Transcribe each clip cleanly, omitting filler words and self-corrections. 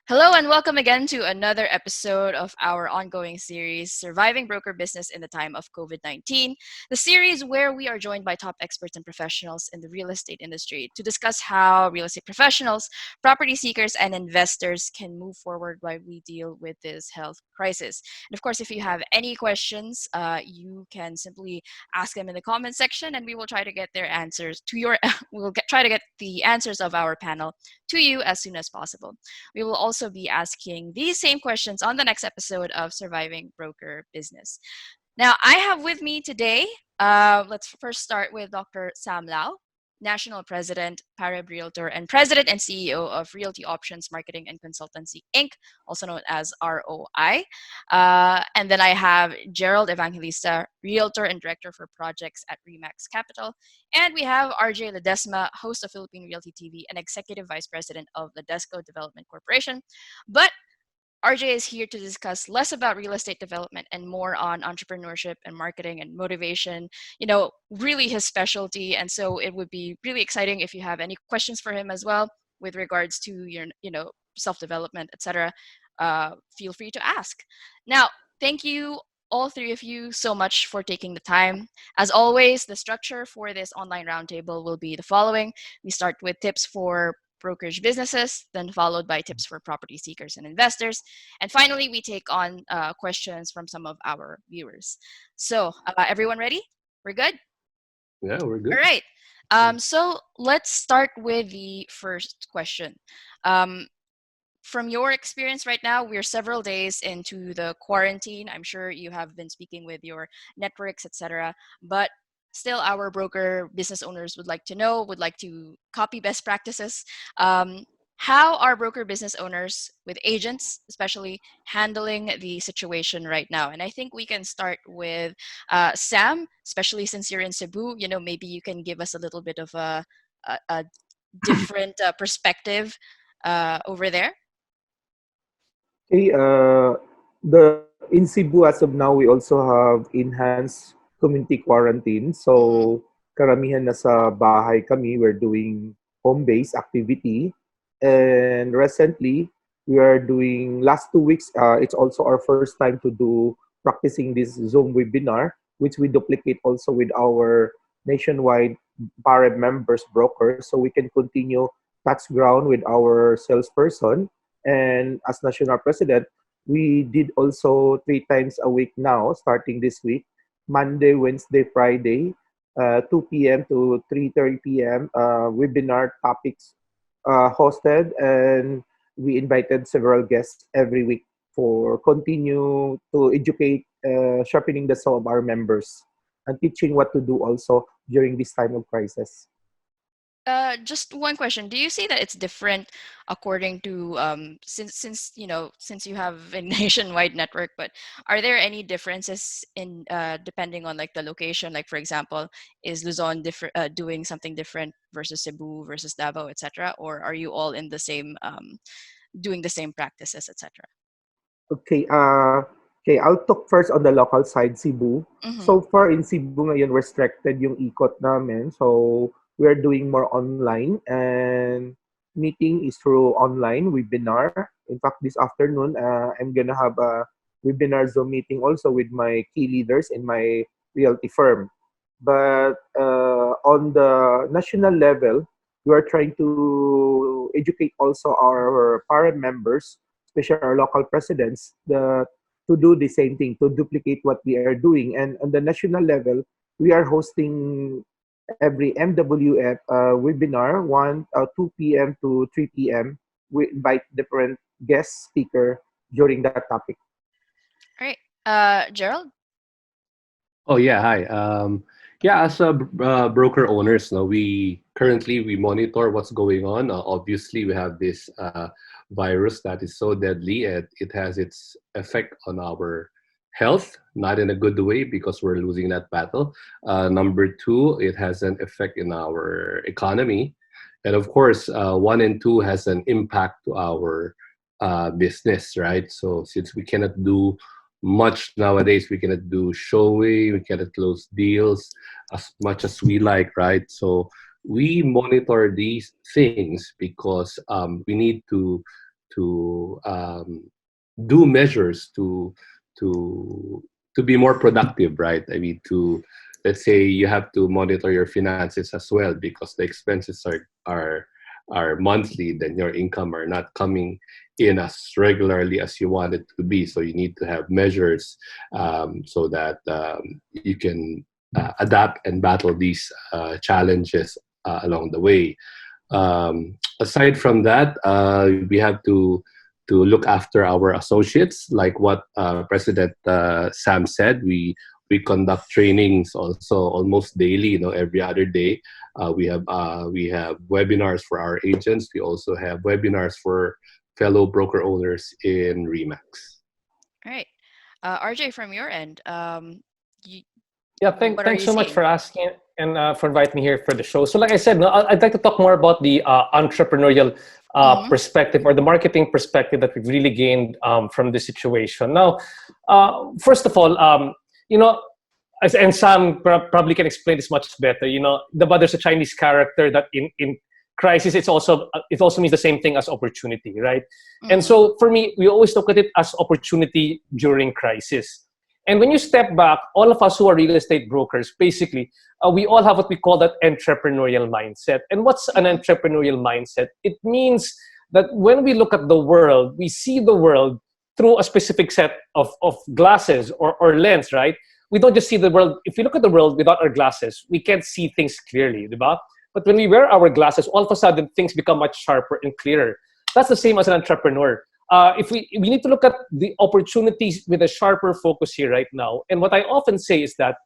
Hello and welcome again to another episode of our ongoing series, Surviving Broker Business in the Time of COVID 19. The series where we are joined by top experts and professionals in the real estate industry to discuss how real estate professionals, property seekers, and investors can move forward while we deal with this health crisis. And of course, if you have any questions, you can simply ask them in the comment section and we will try to get their answers to your, try to get the answers of our panel to you as soon as possible. We will also be asking these same questions on the next episode of Surviving Broker Business. Now, I have with me today, let's first start with Dr. Sam Lau, National President, PAREB Realtor, and President and CEO of Realty Options Marketing and Consultancy, Inc., also known as ROI. And then I have Gerald Evangelista, Realtor and Director for Projects at Remax Capital. And we have RJ Ledesma, host of Philippine Realty TV and Executive Vice President of Ledesco Development Corporation. But RJ is here to discuss less about real estate development and more on entrepreneurship and marketing and motivation, really his specialty. And so it would be really exciting if you have any questions for him as well with regards to your, self-development, etc. Feel free to ask. Now, thank you all three of you so much for taking the time. As always, the structure for this online roundtable will be the following. We start with tips for brokerage businesses, then followed by tips for property seekers and investors. And finally, we take on questions from some of our viewers. So, everyone ready? We're good? Yeah, we're All good. right. So, let's start with the first question. Um, from your experience right now, we're several days into the quarantine. I'm sure you have been speaking with your networks, etc. But still, our broker business owners would like to know, would like to copy best practices. Um, how are broker business owners with agents, especially, handling the situation right now? And I think we can start with Sam, especially since you're in Cebu. Maybe you can give us a little bit of a different perspective over there. Okay, the in Cebu as of now, we also have enhanced community quarantine. Mm-hmm. So karamihan na sa bahay kami. We're doing home-based activity, and recently we are doing last 2 weeks. It's also our first time to do practicing this Zoom webinar, which we duplicate also with our nationwide PAREB members brokers, so we can continue touch ground with our salesperson. And as national president, we did also 3 times a week now, starting this week, Monday, Wednesday, Friday, 2 p.m. to 3:30 p.m. Webinar topics hosted, and we invited several guests every week for continue to educate, sharpening the soul of our members, and teaching what to do also during this time of crisis. Just one question. Do you see that it's different according to since you have a nationwide network, but are there any differences in depending on like the location? Like for example, is Luzon different doing something different versus Cebu versus Davao, etc., or are you all in the same doing the same practices, etc.? Okay, I'll talk first on the local side, Cebu. Mm-hmm. So far in Cebu ngayon, restricted yung ikot namin. So we're doing more online, and meeting is through online webinar. In fact, this afternoon, I'm gonna have a webinar Zoom meeting also with my key leaders in my realty firm. But on the national level, we are trying to educate also our parent members, especially our local presidents, to do the same thing, to duplicate what we are doing. And on the national level, we are hosting every MWF webinar, 2 p.m. to 3 p.m. We invite different guest speaker during that topic. All right. Gerald. Oh yeah, hi. Yeah, as a broker owners, no, we monitor what's going on. Obviously, we have this virus that is so deadly, and it has its effect on our health, not in a good way because we're losing that battle. Number two, it has an effect in our economy, and of course, one and two has an impact to our business, right? So since we cannot do much nowadays, we cannot do showing, we cannot close deals as much as we like, right? So we monitor these things because we need to do measures to be more productive, right? I mean, to let's say you have to monitor your finances as well because the expenses are monthly, then your income are not coming in as regularly as you want it to be. So you need to have measures so that you can adapt and battle these challenges along the way. Aside from that, we have to look after our associates, like what President Sam said. We conduct trainings also almost daily. Every other day. We have webinars for our agents. We also have webinars for fellow broker owners in Remax. All right. RJ, from your end, you, Yeah, what are thanks you so much seeing? for asking and for inviting me here for the show. So, like I said, no, I'd like to talk more about the entrepreneurial Mm-hmm. perspective or the marketing perspective that we've really gained from this situation. Now, first of all, you know, and Sam probably can explain this much better. But there's a Chinese character that in crisis, it also means the same thing as opportunity, right? And Mm-hmm. so for me, we always look at it as opportunity during crisis. And when you step back, all of us who are real estate brokers, basically, we all have what we call that entrepreneurial mindset. And what's an Mm-hmm. entrepreneurial mindset? It means that when we look at the world, we see the world through a specific set of glasses or lens, right? We don't just see the world. If we look at the world without our glasses, we can't see things clearly, diba? But when we wear our glasses, all of a sudden things become much sharper and clearer. That's the same as an entrepreneur. If we need to look at the opportunities with a sharper focus here right now. And what I often say is that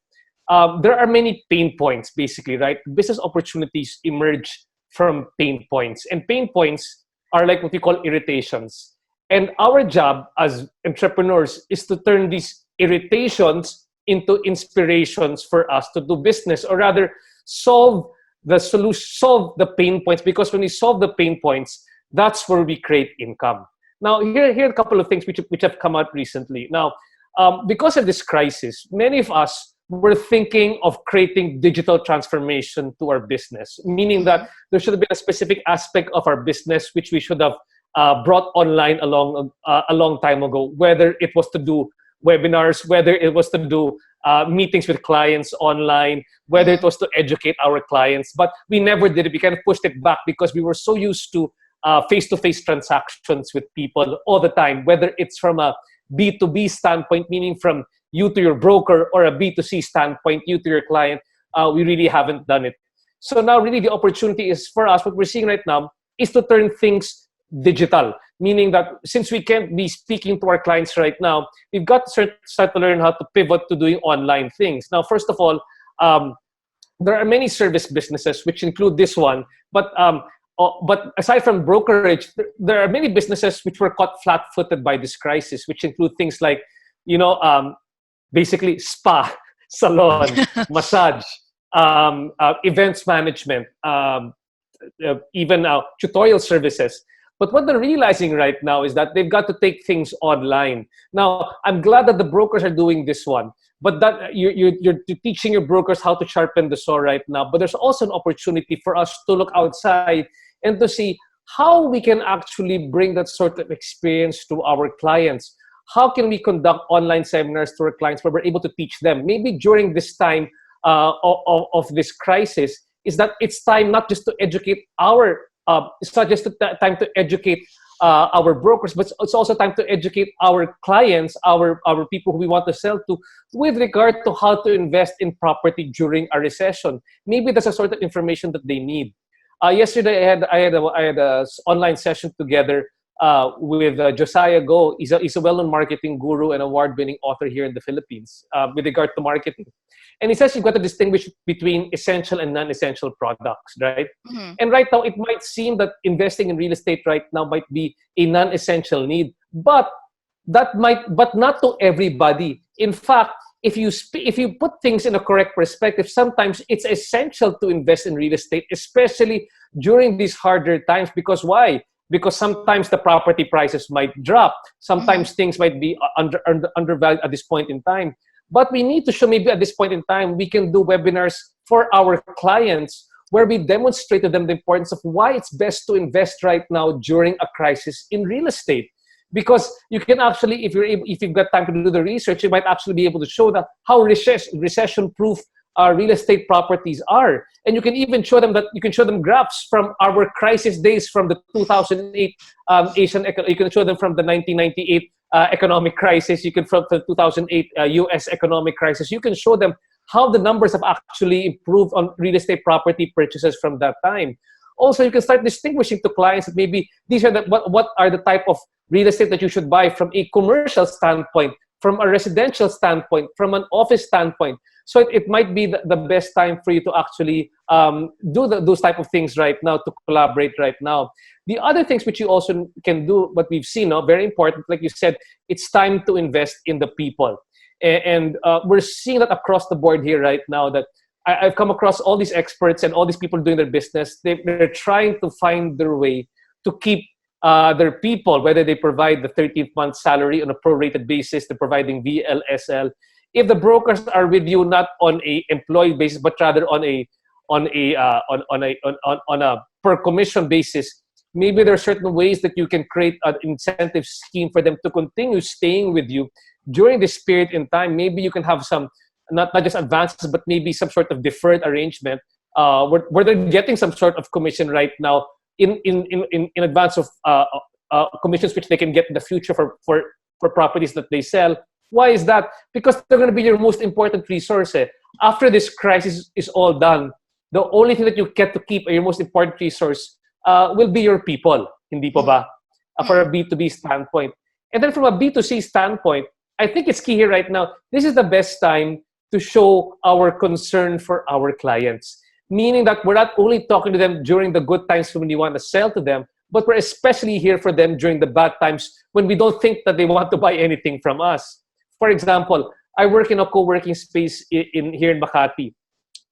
there are many pain points, basically, right? Business opportunities emerge from pain points, and pain points are like what we call irritations. And our job as entrepreneurs is to turn these irritations into inspirations for us to do business, or rather, solve the pain points. Because when we solve the pain points, that's where we create income. Now, here are a couple of things which have come out recently. Now, because of this crisis, many of us were thinking of creating digital transformation to our business, meaning Mm-hmm. that there should have been a specific aspect of our business which we should have brought online a long time ago, whether it was to do webinars, whether it was to do meetings with clients online, whether it Mm-hmm. was to educate our clients. But we never did it. We kind of pushed it back because we were so used to face-to-face transactions with people all the time, whether it's from a B2B standpoint, meaning from you to your broker, or a B2C standpoint, you to your client. We really haven't done it. So now really the opportunity is for us, what we're seeing right now is to turn things digital, meaning that since we can't be speaking to our clients right now, we've got to start to learn how to pivot to doing online things. Now, first of all, there are many service businesses, which include this one, but aside from brokerage, there are many businesses which were caught flat-footed by this crisis, which include things like, basically spa, salon, massage, events management, even tutorial services. But what they're realizing right now is that they've got to take things online. Now, I'm glad that the brokers are doing this one, but that you're teaching your brokers how to sharpen the saw right now. But there's also an opportunity for us to look outside and to see how we can actually bring that sort of experience to our clients. How can we conduct online seminars to our clients where we're able to teach them? Maybe during this time of this crisis, is that it's time not just to educate it's not just time to educate our brokers, but it's also time to educate our clients, our people who we want to sell to, with regard to how to invest in property during a recession. Maybe that's a sort of information that they need. Yesterday, I had a online session together with Josiah Go. He's a well-known marketing guru and award-winning author here in the Philippines with regard to marketing. And he says you've got to distinguish between essential and non-essential products, right? Mm-hmm. And right now, it might seem that investing in real estate right now might be a non-essential need, but not to everybody. In fact, if you put things in a correct perspective, sometimes it's essential to invest in real estate, especially during these harder times. Because why? Because sometimes the property prices might drop. Mm-hmm. Sometimes things might be undervalued at this point in time. But we need to show maybe at this point in time, we can do webinars for our clients where we demonstrate to them the importance of why it's best to invest right now during a crisis in real estate. Because you can actually, if you've got time to do the research, you might actually be able to show that how recession-proof real estate properties are, and you can even show them that you can show them graphs from our crisis days from the 2008 you can show them from the 1998 economic crisis. You can from the 2008 U.S. economic crisis. You can show them how the numbers have actually improved on real estate property purchases from that time. Also, you can start distinguishing to clients that maybe these are what are the type of real estate that you should buy from a commercial standpoint, from a residential standpoint, from an office standpoint. So it might be the best time for you to actually do those type of things right now, to collaborate right now. The other things which you also can do, what we've seen, very important, like you said, it's time to invest in the people. And we're seeing that across the board here right now, that I've come across all these experts and all these people doing their business. They're trying to find their way to keep their people, whether they provide the 13th month salary on a prorated basis, they're providing VLSL. If the brokers are with you not on a employee basis, but rather on a per commission basis, maybe there are certain ways that you can create an incentive scheme for them to continue staying with you during this period in time. Maybe you can have some not just advances, but maybe some sort of deferred arrangement where they're getting some sort of commission right now in advance of commissions which they can get in the future for properties that they sell. Why is that? Because they're going to be your most important resource. After this crisis is all done, the only thing that you get to keep, your most important resource, will be your people. Hindi po ba? For a B2B standpoint. And then from a B2C standpoint, I think it's key here right now. This is the best time to show our concern for our clients. Meaning that we're not only talking to them during the good times when you want to sell to them, but we're especially here for them during the bad times when we don't think that they want to buy anything from us. For example, I work in a co-working space here in Makati.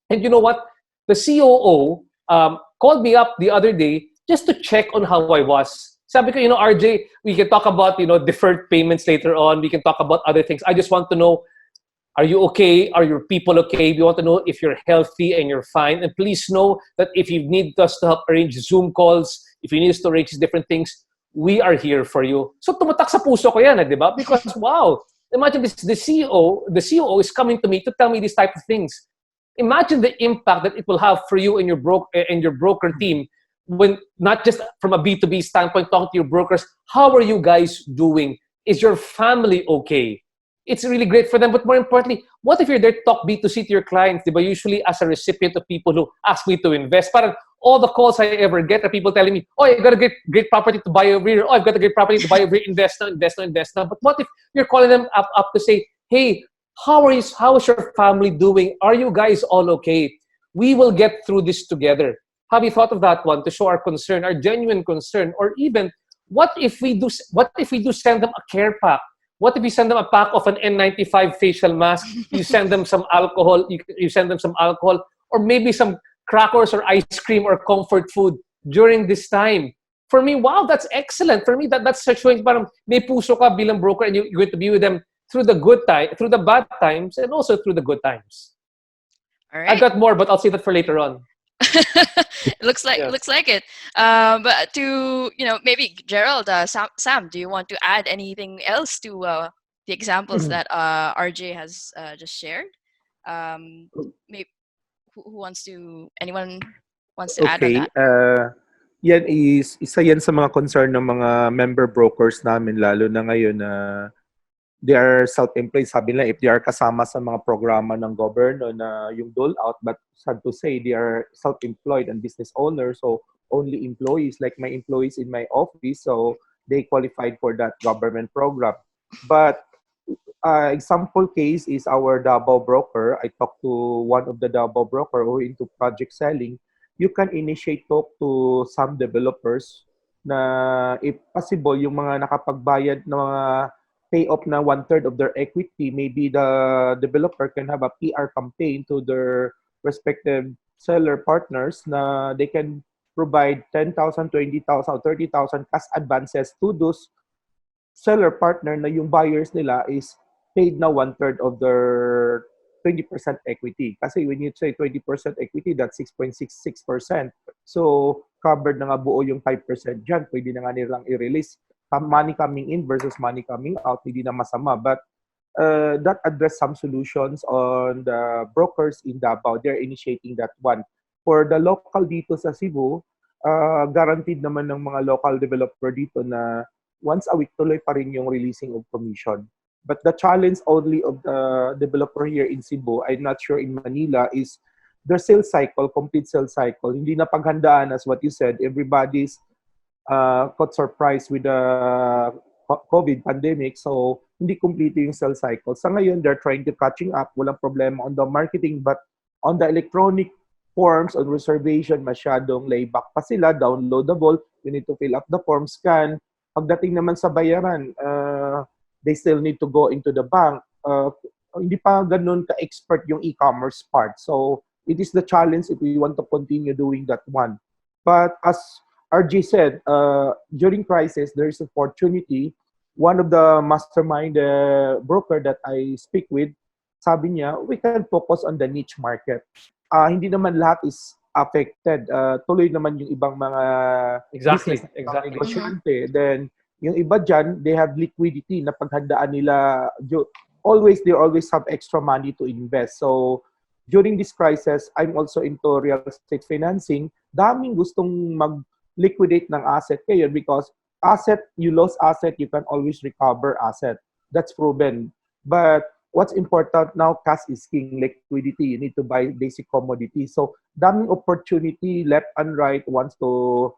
And you know what? The COO called me up the other day just to check on how I was. Sabi ko, RJ, we can talk about, deferred payments later on. We can talk about other things. I just want to know, are you okay? Are your people okay? We want to know if you're healthy and you're fine. And please know that if you need us to help arrange Zoom calls, if you need us to arrange different things, we are here for you. So tumatak sa puso ko yan, di ba? Because wow, imagine this, the COO is coming to me to tell me these type of things. Imagine the impact that it will have for you and your broker team, when not just from a B2B standpoint, talking to your brokers, how are you guys doing? Is your family okay? It's really great for them. But more importantly, what if you're there to talk B2C to your clients? Diba? Usually as a recipient of people who ask me to invest, parang all the calls I ever get are people telling me, oh, I've got a great property to buy over here. Oh, I've got a great property to buy over here. Invest now. But what if you're calling them up to say, hey, how is your family doing? Are you guys all okay? We will get through this together. Have you thought of that one, to show our concern, our genuine concern? Or even, what if we do send them a care pack? What if you send them a pack of an N95 facial mask? You send them some alcohol. You send them some alcohol, or maybe some crackers or ice cream or comfort food during this time. For me, wow, that's excellent. For me, that's showing parang may puso ka bilang broker, and you're going to be with them through the good time, through the bad times, and also through the good times. All right. I've got more, but I'll save that for later on. It looks like it. But to maybe Gerald, Sam, do you want to add anything else to the examples that RJ has just shared? Maybe anyone wants to add on Okay. that? Yan isa yan sa mga concern ng mga member brokers namin, lalo na ngayon na they are self-employed. Sabi nila, if they are kasama sa mga programa ng gobyerno na yung dole out, but sad to say, they are self-employed and business owners, so only employees, like my employees in my office, so they qualified for that government program. But example case is our Davao broker. I talked to one of the Davao broker who into project selling. You can initiate talk to some developers na if possible, yung mga nakapagbayad na mga pay off na 1/3 of their equity, maybe the developer can have a PR campaign to their respective seller partners na they can provide 10,000, 20,000, 30,000 cash advances to those seller partner na yung buyers nila is paid na 1/3 of their 20% equity. Kasi when you say 20% equity, that's 6.66%. So, covered na nga buo yung 5% dyan. Pwede na nga nilang i-release. Money coming in versus money coming out, hindi na masama. But that address some solutions on the brokers in Davao. They're initiating that one. For the local dito sa Cebu, guaranteed naman ng mga local developer dito na once a week tuloy pa rin yung releasing of commission. But the challenge only of the developer here in Cebu, I'm not sure in Manila, is their sales cycle, complete sales cycle. Hindi na paghandaan as what you said. Everybody's caught surprise with the COVID pandemic. So, hindi complete yung sales cycle. Sa ngayon, they're trying to catching up. Walang problema on the marketing. But on the electronic forms on reservation, masyadong layback pa sila, downloadable. You need to fill up the form, scan. Pagdating naman sa bayaran, they still need to go into the bank. Hindi pa ganun ka-expert yung e-commerce part. So, it is the challenge if we want to continue doing that one. But as RJ said, during crisis, there is opportunity. One of the mastermind broker that I speak with, sabi niya, we can focus on the niche market. Hindi naman lahat is affected. Tuloy naman yung ibang mga Exactly. negosyante. Then, yung iba dyan, they have liquidity na paghandaan nila. They always have extra money to invest. So, during this crisis, I'm also into real estate financing. Daming gustong mag-liquidate ng asset kayo because you lost asset, you can always recover asset. That's proven. But what's important now, cash is king, liquidity. You need to buy basic commodity. So, daming opportunity left and right wants to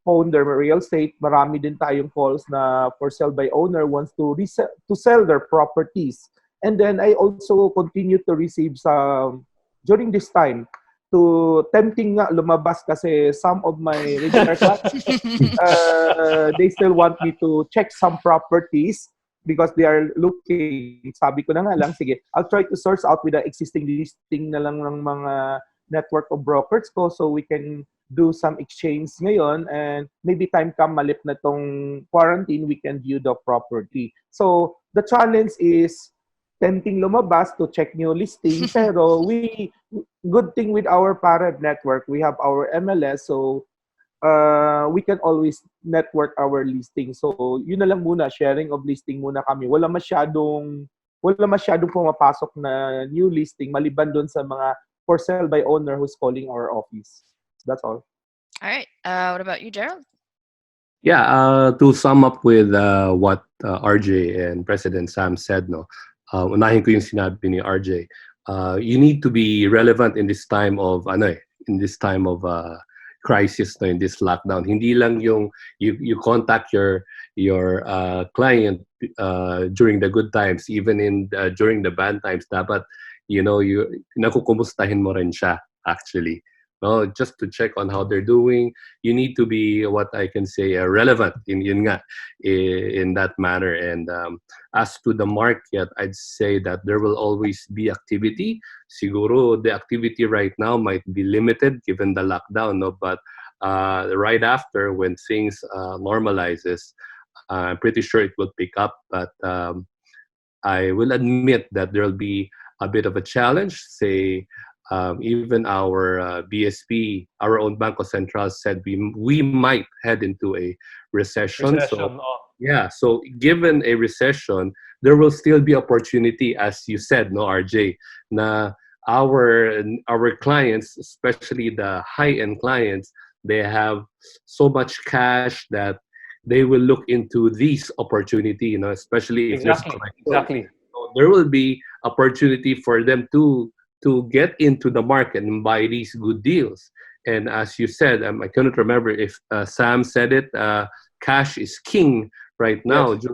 own their real estate. Marami din tayong calls na for sale by owner wants to sell their properties. And then I also continue to receive some during this time to tempting nga lumabas kasi some of my regular clients they still want me to check some properties because they are looking. Sabi ko na nga lang, sige, I'll try to source out with the existing listing na lang ng mga network of brokers ko so we can do some exchange ngayon and maybe time come malip na tong quarantine, we can view the property. So, the challenge is tempting lumabas to check new listing pero good thing with our PAREB network, we have our MLS so we can always network our listing. So, yun na lang muna, sharing of listing muna kami. Wala masyadong pumapasok na new listing maliban doon sa mga for sale by owner who's calling our office. That's all. All right. What about you, Gerald? Yeah, to sum up with what RJ and President Sam said, no, unahin ko yung sinabi ni RJ. You need to be relevant in this time of crisis, no, in this lockdown. Hindi lang yung you contact your client during the good times, even during the bad times. Dapat nakukumustahin mo rin siya actually. No, just to check on how they're doing. You need to be what I can say relevant in that manner. And as to the market, I'd say that there will always be activity. Siguro the activity right now might be limited given the lockdown, no? But right after, when things normalizes, I'm pretty sure it will pick up. But I will admit that there will be a bit of a challenge. Say. Even our BSP, our own Banco Central said we might head into a recession. So given a recession, there will still be opportunity, as you said, no, RJ, na our clients, especially the high-end clients, they have so much cash that they will look into this opportunity, especially if there's exactly. So there will be opportunity for them to get into the market and buy these good deals. And as you said, I couldn't remember if Sam said it, cash is king right now. Yes.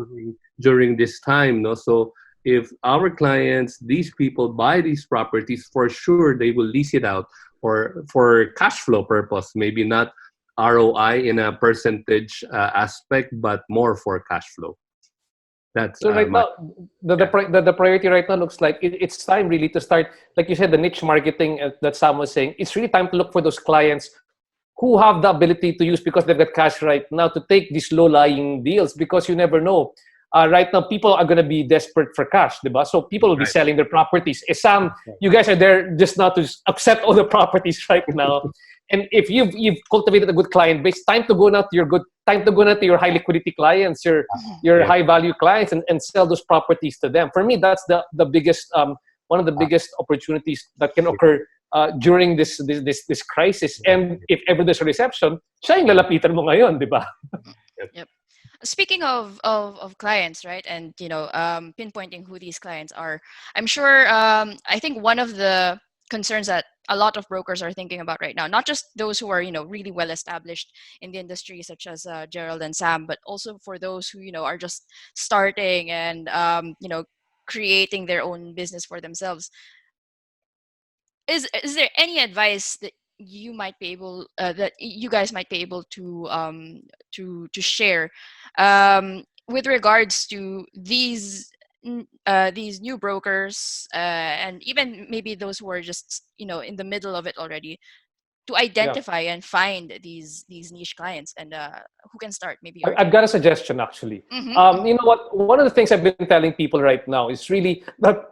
during this time. No? So if our clients, these people buy these properties, for sure they will lease it out or for cash flow purpose, maybe not ROI in a percentage aspect, but more for cash flow. That's so right now, the priority right now looks like it's time really to start, like you said, the niche marketing that Sam was saying. It's really time to look for those clients who have the ability to use, because they've got cash right now, to take these low-lying deals, because you never know. right now people are going to be desperate for cash, diba? So people will be Right. selling their properties. Sam, you guys are there just not to accept all the properties right now. And if you've cultivated a good client base, time to go now to your high liquidity clients, your Yeah. high value clients, and sell those properties to them. For me, that's the biggest one of the biggest opportunities that can occur during this crisis. And if ever there's a reception, siya yung lalapitan mo ngayon, di ba? Yep. Speaking of clients, right, and pinpointing who these clients are, I'm sure. I think one of the concerns that a lot of brokers are thinking about right now, not just those who are really well established in the industry, such as Gerald and Sam, but also for those who are just starting and creating their own business for themselves. Is there any advice that you might be able that you guys might be able to share with regards to these new brokers and even maybe those who are just in the middle of it already, to Yeah. identify and find these niche clients, and who can start? Maybe I've RJ. got a suggestion actually. Mm-hmm. You know what? One of the things I've been telling people right now is really that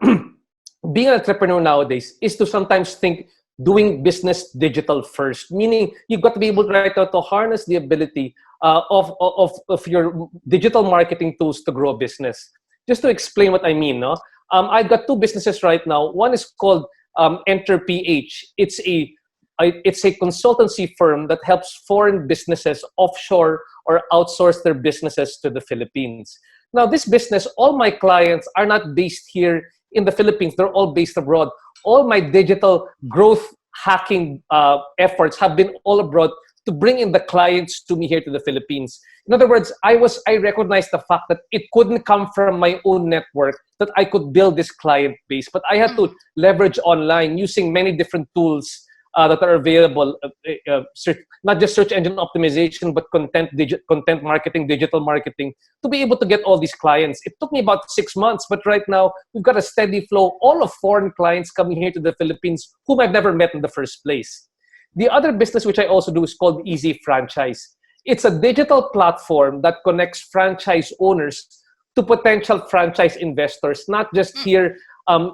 being an entrepreneur nowadays is to sometimes think doing business digital first. Meaning you've got to be able right now to harness the ability of your digital marketing tools to grow a business. Just to explain what I mean, no? I've got two businesses right now. One is called Enter PH. It's a consultancy firm that helps foreign businesses offshore or outsource their businesses to the Philippines. Now, this business, all my clients are not based here in the Philippines. They're all based abroad. All my digital growth hacking efforts have been all abroad to bring in the clients to me here to the Philippines. In other words, I recognized the fact that it couldn't come from my own network, that I could build this client base, but I had to leverage online using many different tools that are available, not just search engine optimization, but content marketing, digital marketing, to be able to get all these clients. It took me about 6 months, but right now we've got a steady flow, all of foreign clients coming here to the Philippines whom I've never met in the first place. The other business which I also do is called Easy Franchise. It's a digital platform that connects franchise owners to potential franchise investors, not just here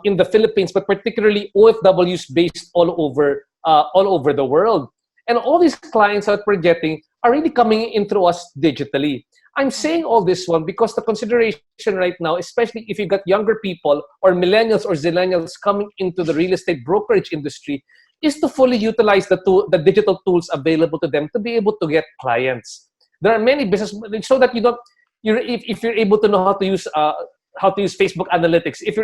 in the Philippines, but particularly OFWs based all over the world. And all these clients that we're getting are really coming in through us digitally. I'm saying all this one because the consideration right now, especially if you've got younger people or millennials or zillennials coming into the real estate brokerage industry, is to fully utilize the digital tools available to them to be able to get clients. There are many businesses so that if you're able to know how to use Facebook analytics, if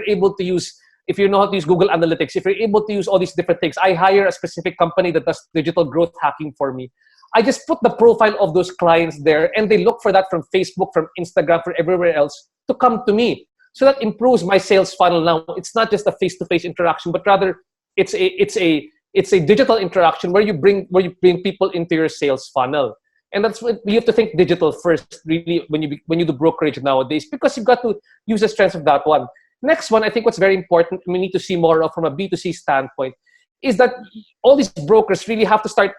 you know how to use Google Analytics, if you're able to use all these different things, I hire a specific company that does digital growth hacking for me. I just put the profile of those clients there, and they look for that from Facebook, from Instagram, from everywhere else to come to me. So that improves my sales funnel. Now it's not just a face-to-face interaction, but rather it's a digital interaction where you bring people into your sales funnel. And that's what you have to think digital first, really, when you do brokerage nowadays, because you've got to use the strengths of that one. Next one, I think what's very important, we need to see more of from a B2C standpoint, is that all these brokers really have to start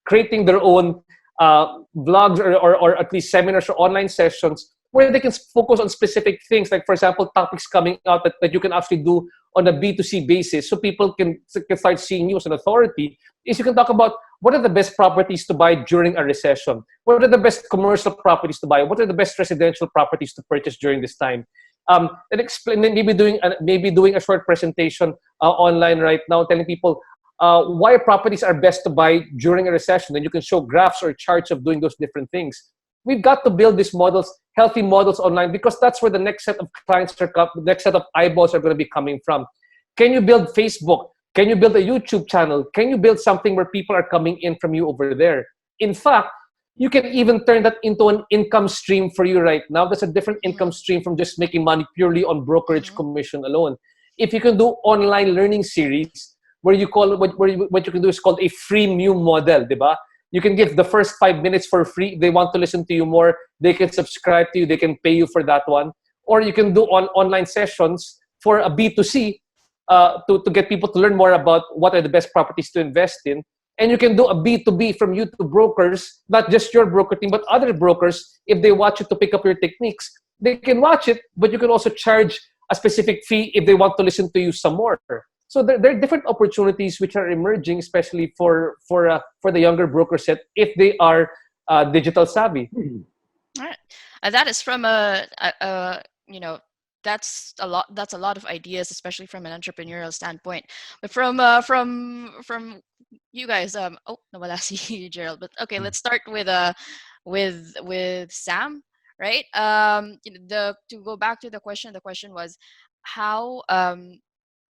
creating their own blogs or at least seminars or online sessions where they can focus on specific things, like, for example, topics coming out that you can actually do on a B2C basis, so people can start seeing you as an authority. Is you can talk about what are the best properties to buy during a recession, what are the best commercial properties to buy, what are the best residential properties to purchase during this time. And explain, maybe doing a short presentation online right now, telling people why properties are best to buy during a recession, and you can show graphs or charts of doing those different things. We've got to build these models, healthy models online, because that's where the next set of clients the next set of eyeballs are going to be coming from. Can you build Facebook? Can you build a YouTube channel? Can you build something where people are coming in from you over there? In fact, you can even turn that into an income stream for you right now. That's a different income stream from just making money purely on brokerage commission alone. If you can do online learning series, where you call what you can do is called a freemium model, diba? You can give the first 5 minutes for free. If they want to listen to you more, they can subscribe to you. They can pay you for that one. Or you can do online sessions for a B2C to get people to learn more about what are the best properties to invest in. And you can do a B2B from you to brokers, not just your broker team, but other brokers, if they want you to pick up your techniques. they can watch it, but you can also charge a specific fee if they want to listen to you some more. So there are different opportunities which are emerging, especially for the younger broker set if they are digital savvy. All right. That is from a you know, that's a lot. That's a lot of ideas, especially from an entrepreneurial standpoint. But from you guys, oh, nawala si Gerald. But okay, let's start with Sam, right? The to go back to the question. The question was how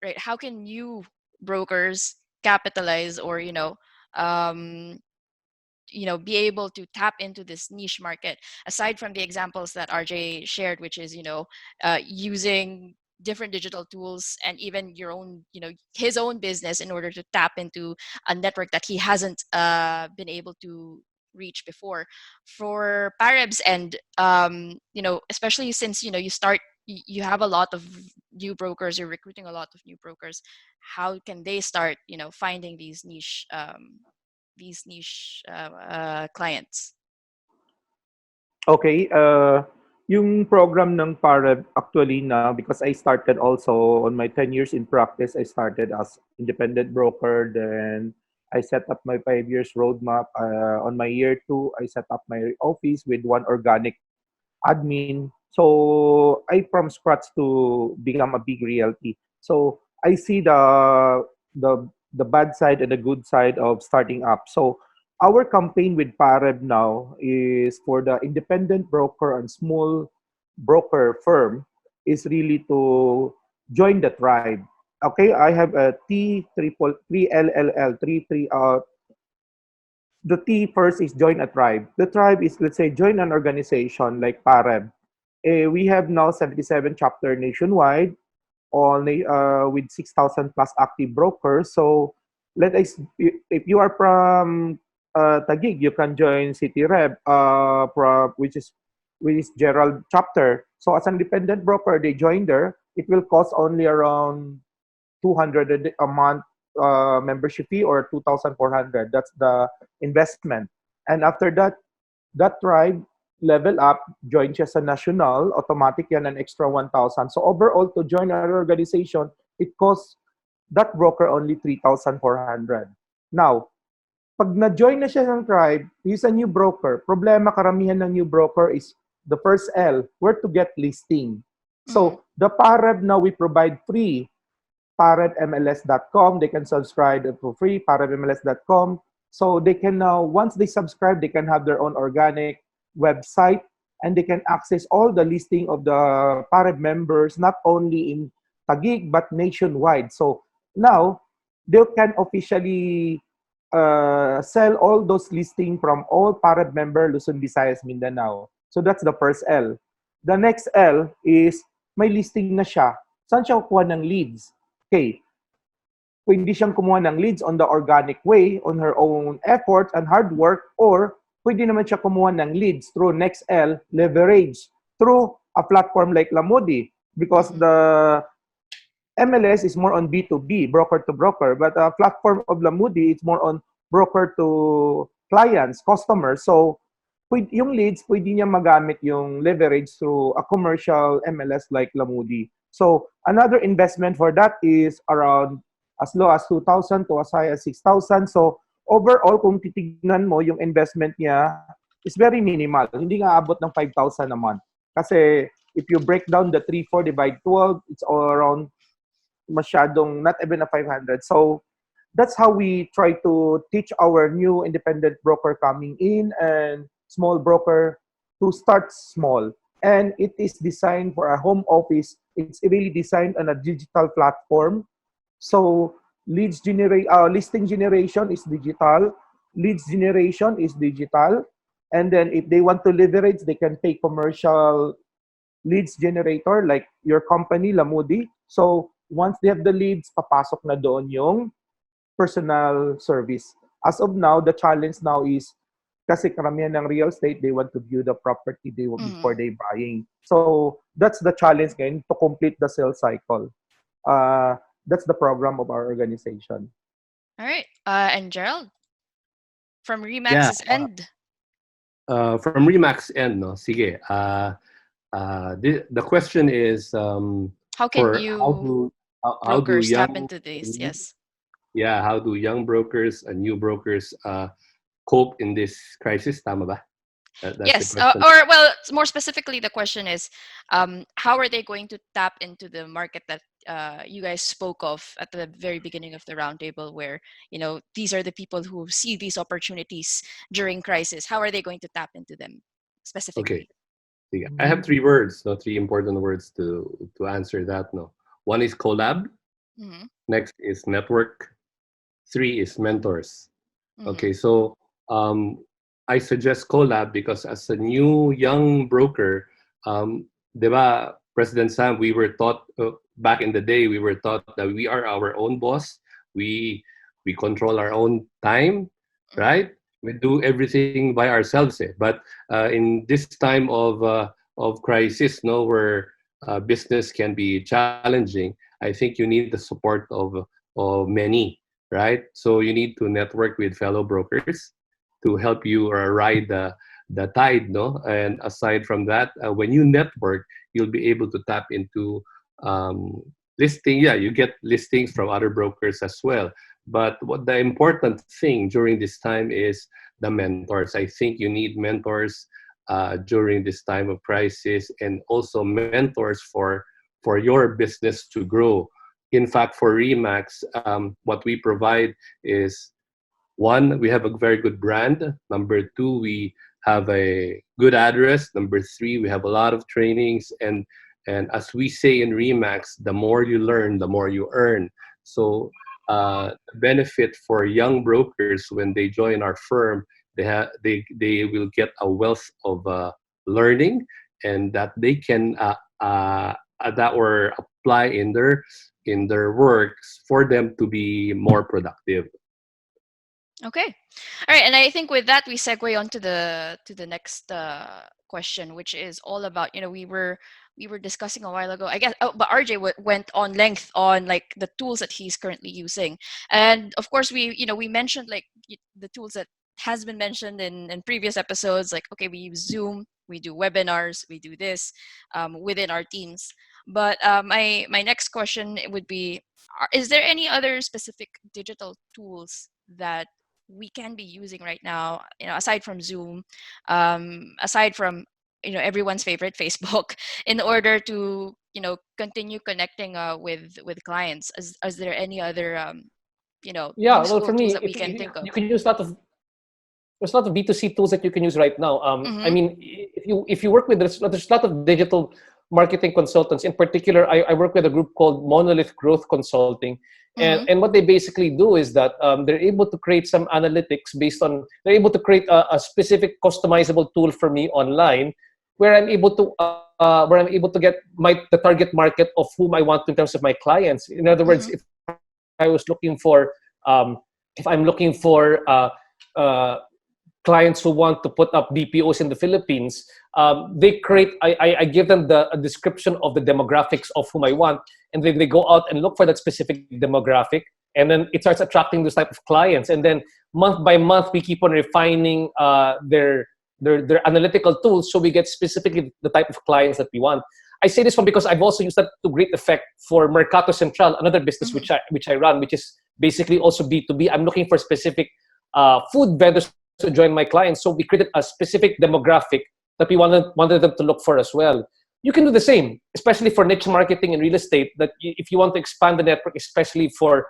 right, how can you brokers capitalize or um be able to tap into this niche market, aside from the examples that RJ shared, which is using different digital tools and even your own his own business in order to tap into a network that he hasn't been able to reach before. For parebs, and especially since you have a lot of new brokers, you're recruiting a lot of new brokers, how can they start finding these niche clients? Okay, yung program ng PAREB actually now, because I started also on my 10 years in practice, I started as independent broker, then I set up my 5 years roadmap. On my year two, I set up my office with one organic admin. So I from scratch to become a big realty. So I see the bad side and the good side of starting up. So our campaign with PAREB now is for the independent broker and small broker firm is really to join the tribe. Okay, I have a T triple three LLL three the T first is join a tribe. The tribe is, let's say, join an organization like PAREB. We have now 77 chapter nationwide, with 6,000 plus active brokers. So let us, if you are from Taguig, you can join City Rep, which is Gerald chapter. So as an independent broker, they join there. It will cost only around 200 a month membership fee, or 2,400. That's the investment. And after that, that tribe level up, join siya sa national, automatic yan an extra 1,000. So overall, to join our organization, it costs that broker only 3,400. Now, pag na-join na siya ng tribe, he's a new broker. Problema, karamihan ng new broker is the first L, where to get listing. Mm. So, the PAREB now, we provide free parebmls.com. They can subscribe for free, parebmls.com. So they can now, once they subscribe, they can have their own organic website, and they can access all the listing of the PAREB members, not only in Taguig, but nationwide. So now they can officially sell all those listings from all PAREB member, Luzon, Visayas, Mindanao. So that's the first L. The next L is may listing na siya. Saan siya kukuha ng leads? Okay, pwede siyang kumuha ng leads on the organic way, on her own effort and hard work, or pwede naman siya kumuha ng leads through next L, leverage, through a platform like Lamudi, because the MLS is more on B2B, broker to broker, but a platform of Lamudi, it's more on broker to clients, customers. So, yung leads, pwede niya magamit yung leverage through a commercial MLS like Lamudi. So, another investment for that is around as low as 2,000 to as high as 6,000. So, overall, kung titignan mo, yung investment niya is very minimal. Hindi nga abot ng 5,000 a month. Kasi, if you break down the 3-4 divide 12, it's all around masyadong not even a 500. So, that's how we try to teach our new independent broker coming in and small broker to start small. And it is designed for a home office. It's really designed on a digital platform. So listing generation is digital, leads generation is digital, and then if they want to leverage, they can pay commercial leads generator like your company, Lamudi. So once they have the leads, papasok na doon yung personal service. As of now, the challenge now is kasi karamihan ng real estate, they want to view the property before they buying. So that's the challenge ngayon to complete the sales cycle. That's the program of our organization. All right. And Gerald, from Yeah. Remax's end. From Remax end, no, sige. The question is How can for you how do brokers tap young into this? Yes. yeah, how do young brokers and new brokers cope in this crisis? Tama ba? That's the Yes, question. or well, more specifically, the question is, how are they going to tap into the market that you guys spoke of at the very beginning of the roundtable, where these are the people who see these opportunities during crisis. How are they going to tap into them Okay. specifically? Sige. I have Mm. three words, no, three important words to answer that. No, one is collab. Mm-hmm. Next is network. Three is mentors. Mm-hmm. Okay, so I suggest collab because as a new young broker, di ba, President Sam, we were taught back in the day, we were taught that we are our own boss. We we control our own time, Mm-hmm. right? We do everything by ourselves. Eh? But in this time of crisis, no, where business can be challenging, I think you need the support of many, right? So you need to network with fellow brokers to help you ride the tide, no? And aside from that, when you network, you'll be able to tap into listing. Yeah, you get listings from other brokers as well. But what the important thing during this time is the mentors. I think you need mentors during this time of crisis, and also mentors for your business to grow. In fact, for Remax, what we provide is one, we have a very good brand. Number two, we have a good address. Number three, we have a lot of trainings. And as we say in Remax, the more you learn, the more you earn. So benefit for young brokers when they join our firm, they will get a wealth of learning, and that they can adapt or apply in their works for them to be more productive. Okay. All right. And I think with that we segue on to the next question, which is all about, we were discussing a while ago, I guess. Oh, but RJ went on length on like the tools that he's currently using. And of course we mentioned like the tools that has been mentioned in previous episodes, like, okay, we use Zoom, we do webinars, we do this within our teams. But my next question would be, is there any other specific digital tools that we can be using right now, aside from Zoom, aside from everyone's favorite Facebook, in order to continue connecting with clients? Is there any other Yeah, well, useful for tools me, that we can think you of? can use a lot of there's a lot of B2C tools that you can use right now. I Mm-hmm. mean, if you work with there's a lot of digital marketing consultants. In particular, I work with a group called Monolith Growth Consulting, Mm-hmm. and what they basically do is that they're able to create some analytics based on they're able to create a specific customizable tool for me online, where I'm able to get the target market of whom I want in terms of my clients. In other words, Mm-hmm. if I was looking for if I'm looking for uh, clients who want to put up BPOs in the Philippines, I give them a description of the demographics of whom I want, and then they go out and look for that specific demographic, and then it starts attracting those type of clients, and then month by month we keep on refining their analytical tools, so we get specifically the type of clients that we want. I say this one because I've also used that to great effect for Mercato Central, another business Mm-hmm. which I run, which is basically also B2B. I'm looking for specific food vendors to join my clients. So we created a specific demographic that we wanted them to look for as well. You can do the same, especially for niche marketing and real estate. That if you want to expand the network, especially for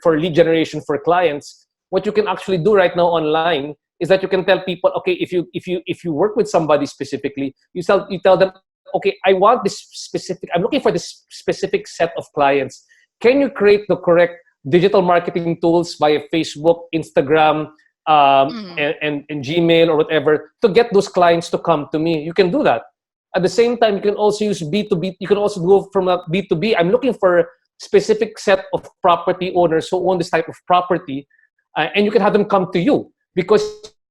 lead generation for clients, what you can actually do right now online is that you can tell people, okay, if you work with somebody specifically, you tell them, okay, I want this specific. I'm looking for this specific set of clients. Can you create the correct digital marketing tools via Facebook, Instagram, Mm-hmm. and Gmail or whatever to get those clients to come to me? You can do that. At the same time, you can also use B2B. You can also go from a B2B. I'm looking for a specific set of property owners who own this type of property, and you can have them come to you because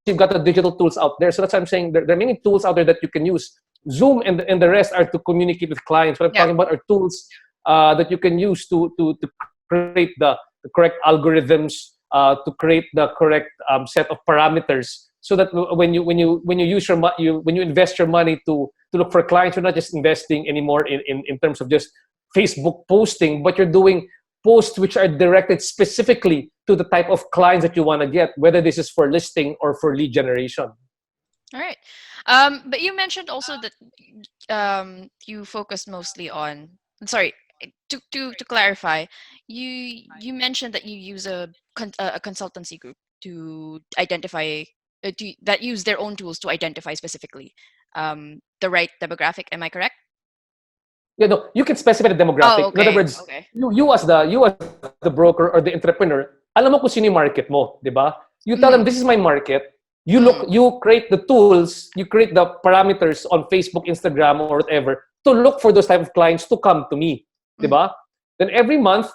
you've got the digital tools out there. So that's why I'm saying there are many tools out there that you can use. Zoom and the rest are to communicate with clients. What I'm Yeah. talking about are tools that you can use to create the correct algorithms, to create the correct set of parameters, so that when you use when you invest your money to look for clients. You're not just investing anymore in terms of just Facebook posting, but you're doing posts which are directed specifically to the type of clients that you want to get, whether this is for listing or for lead generation. All right. But you mentioned also that you focus mostly on. Sorry, to clarify, you mentioned that you use a consultancy group to identify that use their own tools to identify specifically the right demographic. Am I correct? You know, you can specify the Oh, demographic. In other okay, words, okay. you as the broker or the entrepreneur, alam mo kung sino yung market mo, di ba? You tell them, Mm, this is my market. mm, You create the tools, you create the parameters on Facebook, Instagram, or whatever to look for those type of clients to come to me, di mm, ba? Then every month,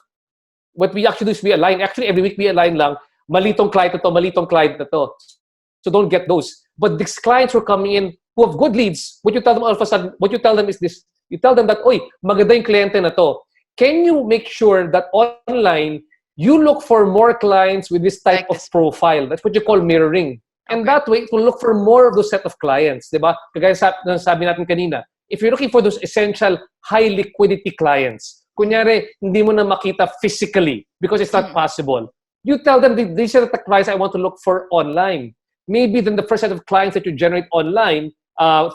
what we actually do is we align. Actually, every week we align lang, malitong client na to, malitong client na to. So don't get those. But these clients who are coming in who have good leads, what you tell them all of a sudden, what you tell them is this. You tell them that, oy, maganda yung kliyente na to. Can you make sure that online, you look for more clients with this type like of this. profile? That's what you call mirroring. And Okay. that way, it will look for more of those set of clients. Diba? Kagaya sabi natin kanina, if you're looking for those essential high liquidity clients, kunyari, hindi mo na makita physically because it's not Mm, possible. You tell them, these are the clients I want to look for online. Maybe then the first set of clients that you generate online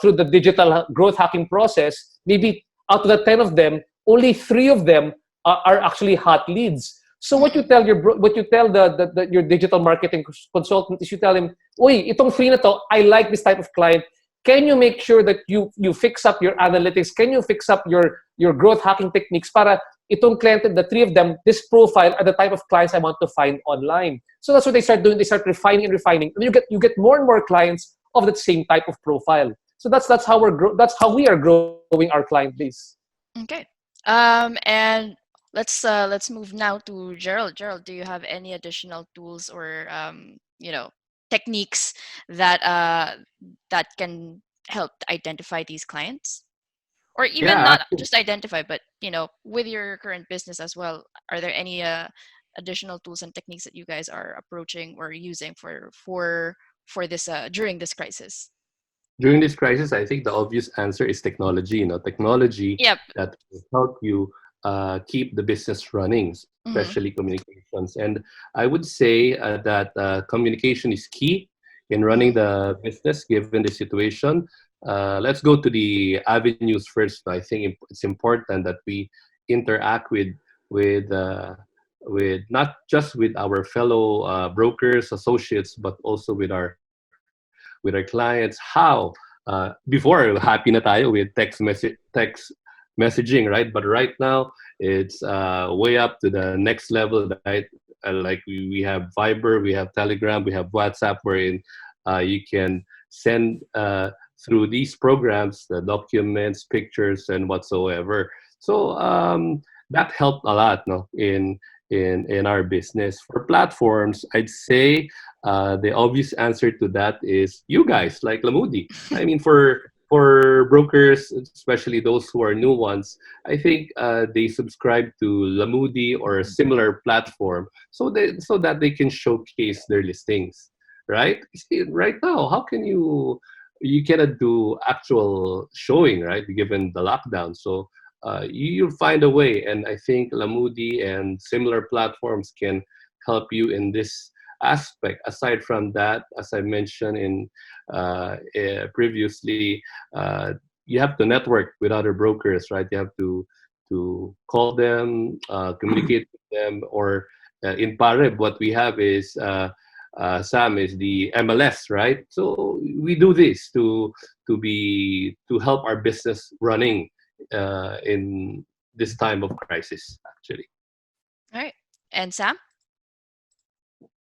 through the digital growth hacking process, maybe out of the 10 of them, only 3 of them are actually hot leads. So what you mm, tell your digital marketing consultant is you tell him, "Uy, itong 3 na to, I like this type of client. Can you make sure that you fix up your analytics? Can you fix up your growth hacking techniques para itong client, the 3 of them, this profile are the type of clients I want to find online." So that's what they start doing. They start refining and refining, and you get more and more clients of that same type of profile. So that's how we are growing our client base. okay. And let's move now to Gerald. Gerald, do you have any additional tools or techniques that can help to identify these clients? Or even Yeah, not just identify, but with your current business as well, are there any additional tools and techniques that you guys are approaching or using for this during this crisis? during this crisis, I think the obvious answer is technology. Technology Yep. that will help you keep the business running, Mm-hmm. especially communications. And I would say that communication is key in running Mm-hmm. the business given the situation. Let's go to the avenues first. I think it's important that we interact with uh, with not just with our fellow brokers, associates, but also with our clients. How before happy na tayo with text messaging, right? But right now it's way up to the next level, right? Like we have Viber, we have Telegram, we have WhatsApp, wherein you can send through these programs the documents, pictures, and whatsoever. So that helped a lot, no, in our business. For platforms, I'd say the obvious answer to that is you guys, like Lamudi. I mean, for brokers, especially those who are new ones, I think they subscribe to Lamudi or a similar platform so that they can showcase their listings, right? See, right now, how can you cannot do actual showing, right? Given the lockdown, so you'll find a way, and I think Lamudi and similar platforms can help you in this aspect. Aside from that, as I mentioned in previously, you have to network with other brokers, right? You have to call them, communicate with them, or in PAREB, what we have is Sam is the MLS, right? So we do this to help our business running in this time of crisis, actually. All right. And Sam?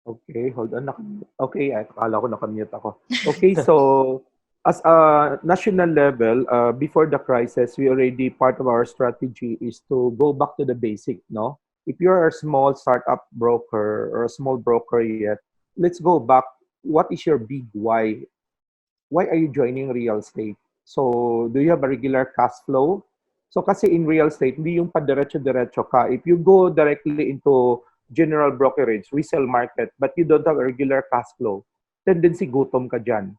Okay, hold on. Okay, akala ko nakamute ako. Okay, so as a national level, before the crisis, we already part of our strategy is to go back to the basic, no? If you're a small startup broker or a small broker yet, let's go back. What is your big why? Why are you joining real estate? So, do you have a regular cash flow? So, kasi in real estate, hindi yung padiretso-diretso ka. If you go directly into general brokerage, resale market, but you don't have a regular cash flow, tendency gutom ka dyan.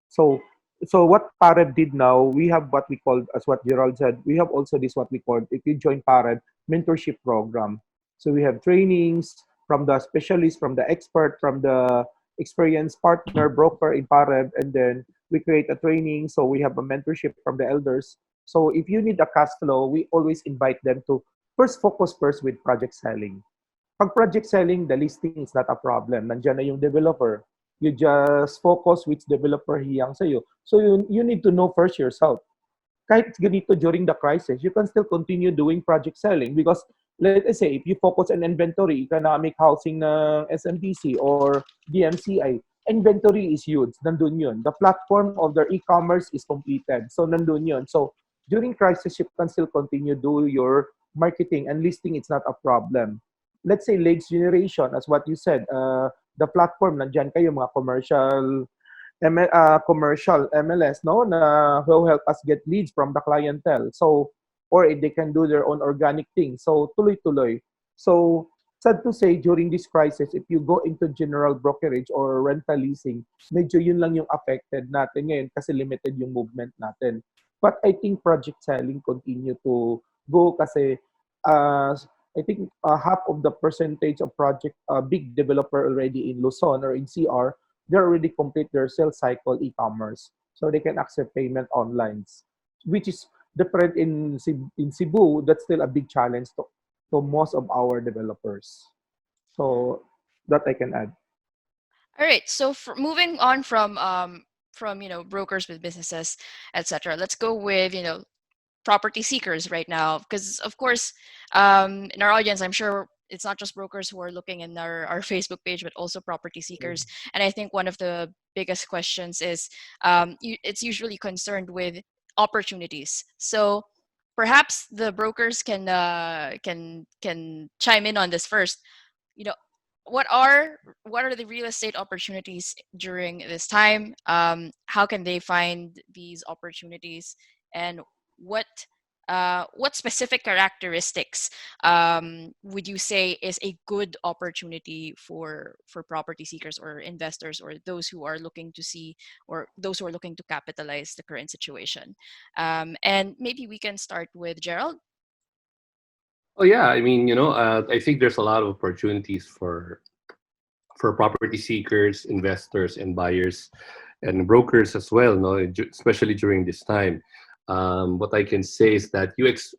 So, So what PAREB did now, we have what we call, as what Gerald said, we have also this what we call, if you join PAREB, mentorship program. So we have trainings from the specialist, from the expert, from the experienced partner, broker in PAREB, and then we create a training. So we have a mentorship from the elders. So if you need a cash flow, we always invite them to first focus first with project selling. Pag project selling, the listing is not a problem. Nandiyan na yung developer. You just focus which developer hiyang sa'yo. So you need to know first yourself. Kahit ganito during the crisis, you can still continue doing project selling because let us say, if you focus on inventory, economic housing ng SMTC or DMCI, inventory is huge. Nandun yun. The platform of their e-commerce is completed. So nandun yun. So during crisis, you can still continue do your marketing and listing. It's not a problem. Let's say leads generation, as what you said, the platform, nandyan kayo mga commercial MLS, no, na will help us get leads from the clientele. So, or if they can do their own organic thing. So, tuloy-tuloy. So, sad to say, during this crisis, if you go into general brokerage or rental leasing, medyo yun lang yung affected natin ngayon kasi limited yung movement natin. But I think project selling continue to go kasi I think half of the percentage of project big developer already in Luzon or in CR, they already complete their sales cycle e-commerce. So they can accept payment online, which is different in Cebu. That's still a big challenge to most of our developers. So that I can add. All right. So moving on from brokers with businesses, etc. Let's go with property seekers right now, because of course, in our audience, I'm sure it's not just brokers who are looking in our Facebook page, but also property seekers. And I think one of the biggest questions is it's usually concerned with opportunities. So perhaps the brokers can chime in on this first. You know, what are the real estate opportunities during this time? How can they find these opportunities, and what what specific characteristics would you say is a good opportunity for property seekers or investors, or those who are looking to see, or those who are looking to capitalize the current situation? And maybe we can start with Gerald. Oh yeah, I mean, I think there's a lot of opportunities for property seekers, investors, and buyers, and brokers as well. No, especially during this time. What I can say is that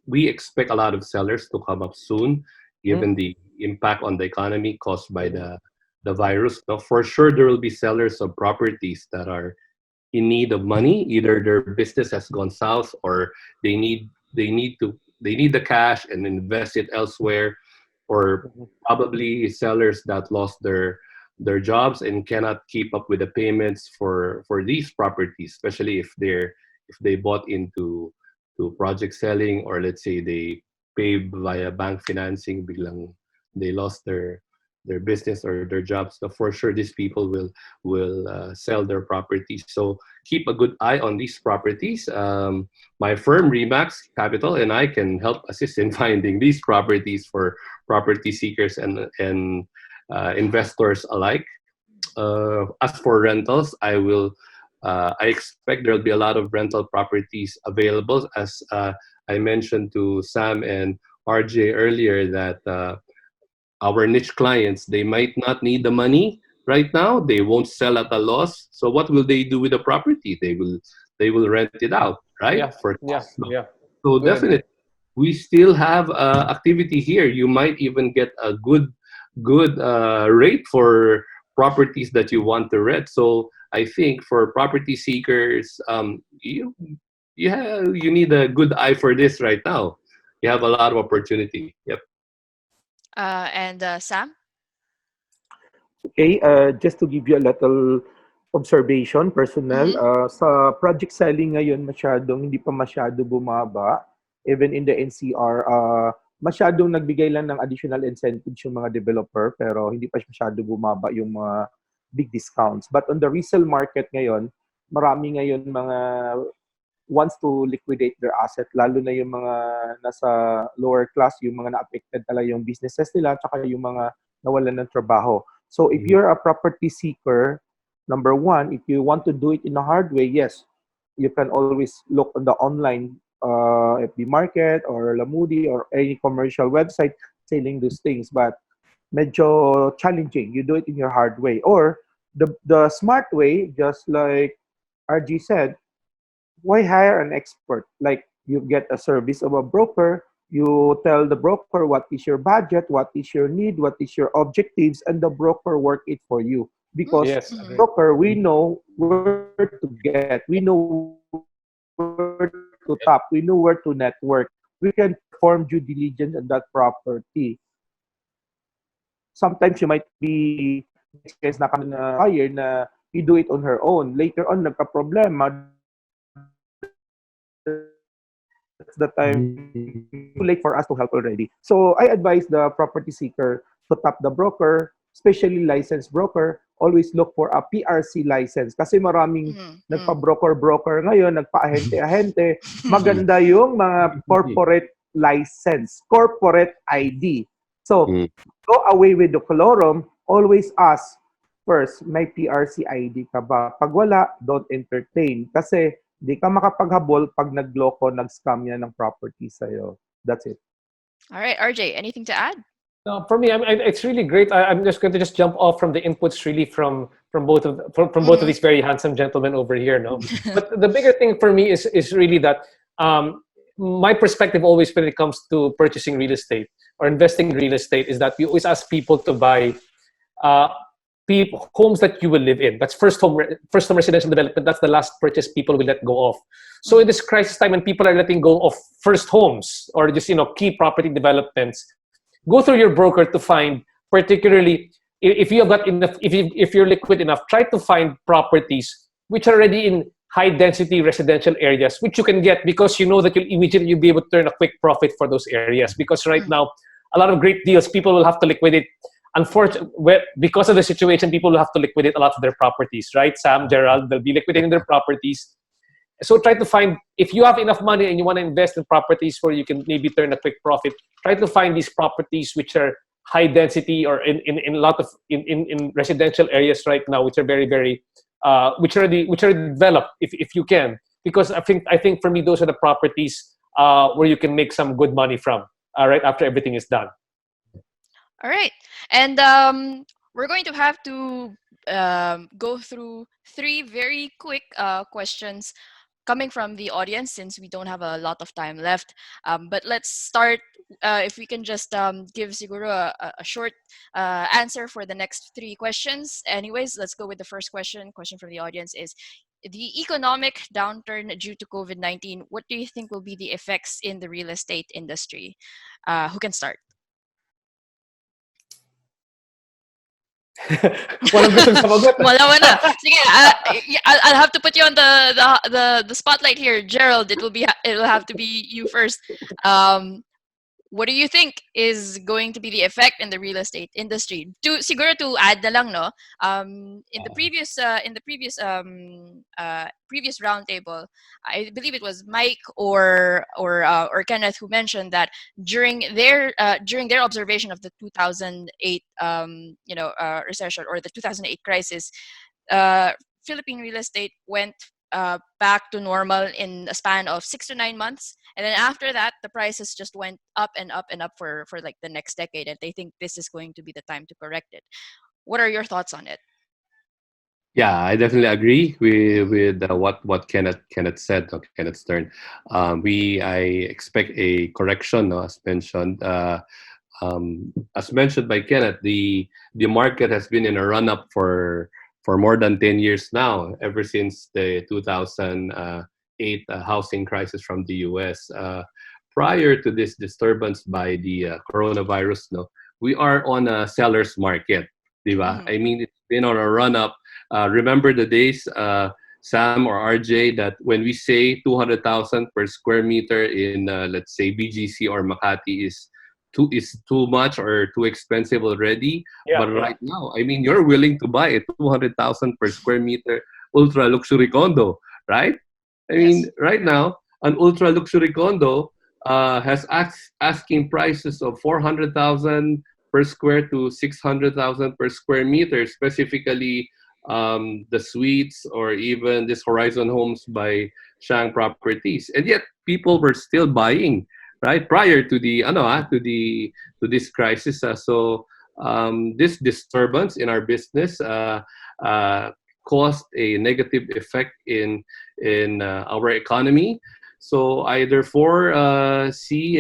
we expect a lot of sellers to come up soon, given the impact on the economy caused by the virus. Now, for sure, there will be sellers of properties that are in need of money. Either their business has gone south, or they need they need to they need the cash and invest it elsewhere, or probably sellers that lost their jobs and cannot keep up with the payments for these properties, especially if they bought into to project selling, or let's say they paid via bank financing, biglang they lost their business or their jobs. So for sure, these people will sell their properties. So keep a good eye on these properties. My firm Remax Capital and I can help assist in finding these properties for property seekers and investors alike. As for rentals, I expect there'll be a lot of rental properties available. As I mentioned to Sam and RJ earlier, that our niche clients, they might not need the money right now. They won't sell at a loss. So what will they do with the property? They will rent it out, right? Yeah, For yeah, cash flow. yeah. So Do agree. definitely, we still have activity here. You might even get a good rate for properties that you want to rent. So I think for property seekers, you need a good eye for this right now. You have a lot of opportunity. Yep. And Sam. Okay, just to give you a little observation, personal, Mm-hmm. sa project selling ngayon hindi pa masyado bumaba. Even in the NCR, masyadong nagbigay lang ng additional incentives yung mga developer, pero hindi pa masyado bumaba yung mga big discounts. But on the resale market ngayon, marami ngayon mga wants to liquidate their asset, lalo na yung mga nasa lower class, yung mga na-affected talaga yung businesses nila, tsaka yung mga nawalan ng trabaho. So if you're a property seeker, number one, if you want to do it in a hard way, yes, you can always look on the online FB Market or Lamudi or any commercial website selling those things. But medyo challenging. You do it in your hard way. Or the smart way, just like RG said, why hire an expert? Like you get a service of a broker, you tell the broker what is your budget, what is your need, what is your objectives, and the broker work it for you. Because Yes, Mm-hmm. agree. broker, we know where to get, we know where to tap, we know where to network. We can perform due diligence on that property. Sometimes you might be may experience na kami na buyer na you do it on her own. Later on, nagka-problema. That's the time too late for us to help already. So I advise the property seeker to tap the broker, especially licensed broker. Always look for a PRC license kasi maraming Mm-hmm. nagpa-broker-broker ngayon, nagpa-ahente-ahente. Maganda yung mga corporate license, corporate ID. So, Mm. go away with the colorum. Always ask first, may PRC ID ka ba? Pag wala, don't entertain. Kasi di ka makapaghabol pag nagloko, nag-scam yan ng property sa'yo. That's it. All right, RJ, anything to add? No, for me, it's really great. I'm just going to just jump off from the inputs really from both of from both of these very handsome gentlemen over here. No, but the bigger thing for me is really that my perspective always when it comes to purchasing real estate or investing in real estate is that we always ask people to buy uh, homes that you will live in. That's first home residential development. That's the last purchase people will let go of. So in this crisis time, when people are letting go of first homes or just key property developments, go through your broker to find, particularly if you have got enough, if you're liquid enough, try to find properties which are already in high density residential areas, which you can get because you know that you'll be able to turn a quick profit for those areas. Because right now, a lot of great deals, people will have to liquidate. Unfortunately, because of the situation, people will have to liquidate a lot of their properties, right? Sam, Gerald, they'll be liquidating their properties. So try to find, if you have enough money and you want to invest in properties where you can maybe turn a quick profit, try to find these properties which are high density or in a lot of in residential areas right now, which are very, very which are developed if you can. Because I think for me those are the properties where you can make some good money from right after everything is done. All right. And we're going to have to go through three very quick questions coming from the audience since we don't have a lot of time left. But let's start. If we can just give Siguro a short answer for the next three questions. Anyways, let's go with the first question. Question from the audience is, the economic downturn due to COVID-19, what do you think will be the effects in the real estate industry? Who can start? Walang gustong sumagot. Wala. Sige, I'll have to put you on the spotlight here, Gerald. It'll have to be you first. What do you think is going to be the effect in the real estate industry? Siguro to add na lang, no. In the previous roundtable, I believe it was Mike or Kenneth who mentioned that during their observation of the 2008 recession or the 2008 crisis, Philippine real estate went back to normal in a span of 6 to 9 months, and then after that the prices just went up and up and up for like the next decade, and they think this is going to be the time to correct it. What are your thoughts on it? Yeah, I definitely agree with what Kenneth said. Kenneth Stern. I expect a correction, no, as mentioned by Kenneth. The market has been in a run up for more than 10 years now, ever since the 2008 housing crisis from the US. Prior to this disturbance by the coronavirus, no, we are on a seller's market, diba? I mean, it's been on a run up. Remember the days, Sam or RJ, that when we say 200,000 per square meter in, let's say, BGC or Makati is too much or too expensive already. Yeah, But right now, I mean, you're willing to buy a 200,000 per square meter ultra luxury condo, right? I Yes. mean, right now, an ultra luxury condo has asking prices of 400,000 per square to 600,000 per square meter, specifically the suites or even this Horizon Homes by Shang Properties, and yet people were still buying, right, prior to the to this crisis. This disturbance in our business uh, caused a negative effect in our economy. So I therefore see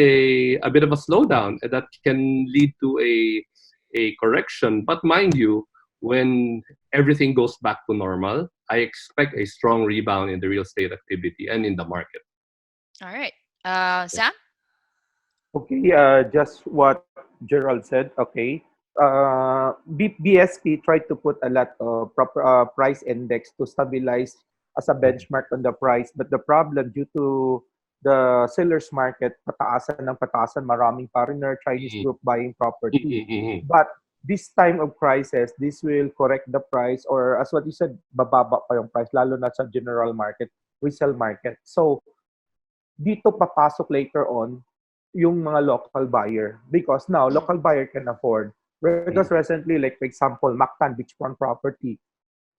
a bit of a slowdown that can lead to a correction. But mind you, when everything goes back to normal, I expect a strong rebound in the real estate activity and in the market. All right. Yeah. Sam? Okay, just what Gerald said. Okay, BSP tried to put a lot of proper price index to stabilize as a benchmark on the price, but the problem due to the sellers market, pataasan ng pataasan, maraming foreigner, Chinese Mhm. group buying property. Mhm, mhm. But this time of crisis, this will correct the price, or as what you said, bababa pa yung price, lalo na sa general market, resale market. So dito papasok later on yung mga local buyer because now Mm. local buyer can afford because Mhm. recently like for example Mactan beachfront property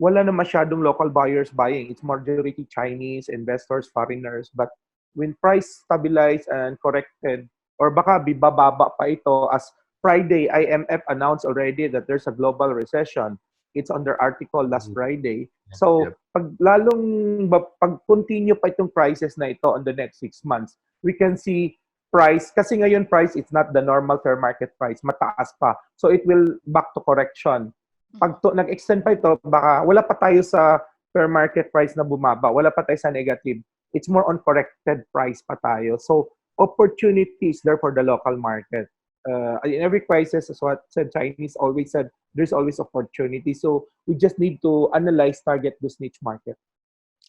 wala na masyadong local buyers buying, it's majority Chinese investors, foreigners, but when price stabilized and corrected or baka bibababa pa ito as Friday IMF announced already that there's a global recession. It's on their article last Mhm. Friday. Yep, So yep. pag lalong pag continue pa itong prices na ito on the next 6 months, we can see price kasi ngayon price it's not the normal fair market price, mataas pa. So it will back to correction. Mhm. Pag nag-extend pa ito, baka wala pa tayo sa fair market price na bumaba, wala pa tayo sa negative. It's more on corrected price pa tayo. So opportunities there for the local market. In every crisis, as what said Chinese always said, there's always opportunity. So we just need to analyze, target this niche market.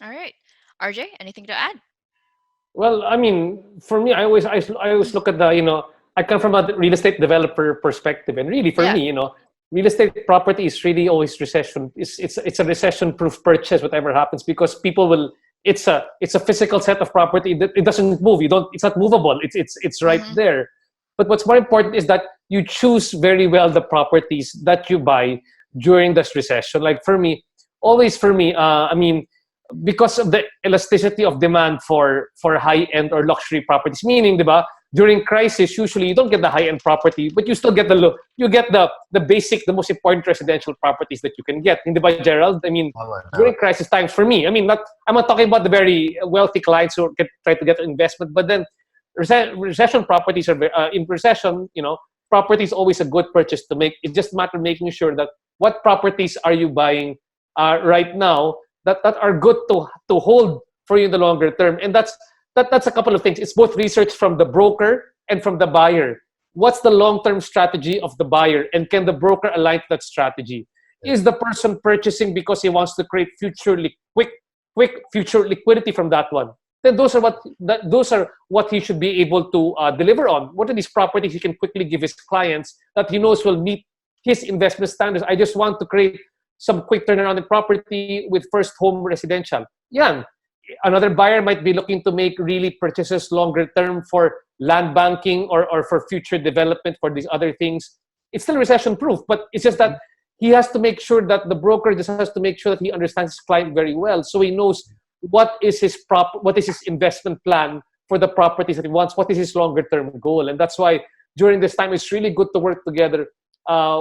All right. RJ, anything to add? Well, I mean, for me, I always look at the, I come from a real estate developer perspective, and really for Yeah. me, real estate property is really always recession. It's a recession proof purchase, whatever happens, because people will. It's a physical set of property that it doesn't move. You don't. It's not movable. It's right Mm-hmm. there. But what's more important is that you choose very well the properties that you buy during this recession. Like for me, always for me, I mean, because of the elasticity of demand for high end or luxury properties. Meaning, diba, during crisis, usually you don't get the high end property, but you still get you get the basic, the most important residential properties that you can get. Hindi ba, Gerald? I mean, Tama, tama. during crisis times, for me, I mean, I'm not talking about the very wealthy clients who try to get investment, but then recession properties are in recession. Property is always a good purchase to make. It's just a matter of making sure that what properties are you buying right now that are good to hold for you in the longer term. And that's a couple of things. It's both research from the broker and from the buyer. What's the long-term strategy of the buyer, and can the broker align to that strategy? Yeah. Is the person purchasing because he wants to create quick future liquidity from that one? Then those are what he should be able to deliver on. What are these properties he can quickly give his clients that he knows will meet his investment standards? I just want to create some quick turnaround in property with first home residential. Yan. Another buyer might be looking to make really purchases longer term for land banking or for future development for these other things. It's still recession proof, but it's just that he has to make sure that the broker just has to make sure that he understands his client very well, so he knows what is his investment plan for the properties that he wants, what is his longer term goal. And that's why during this time it's really good to work together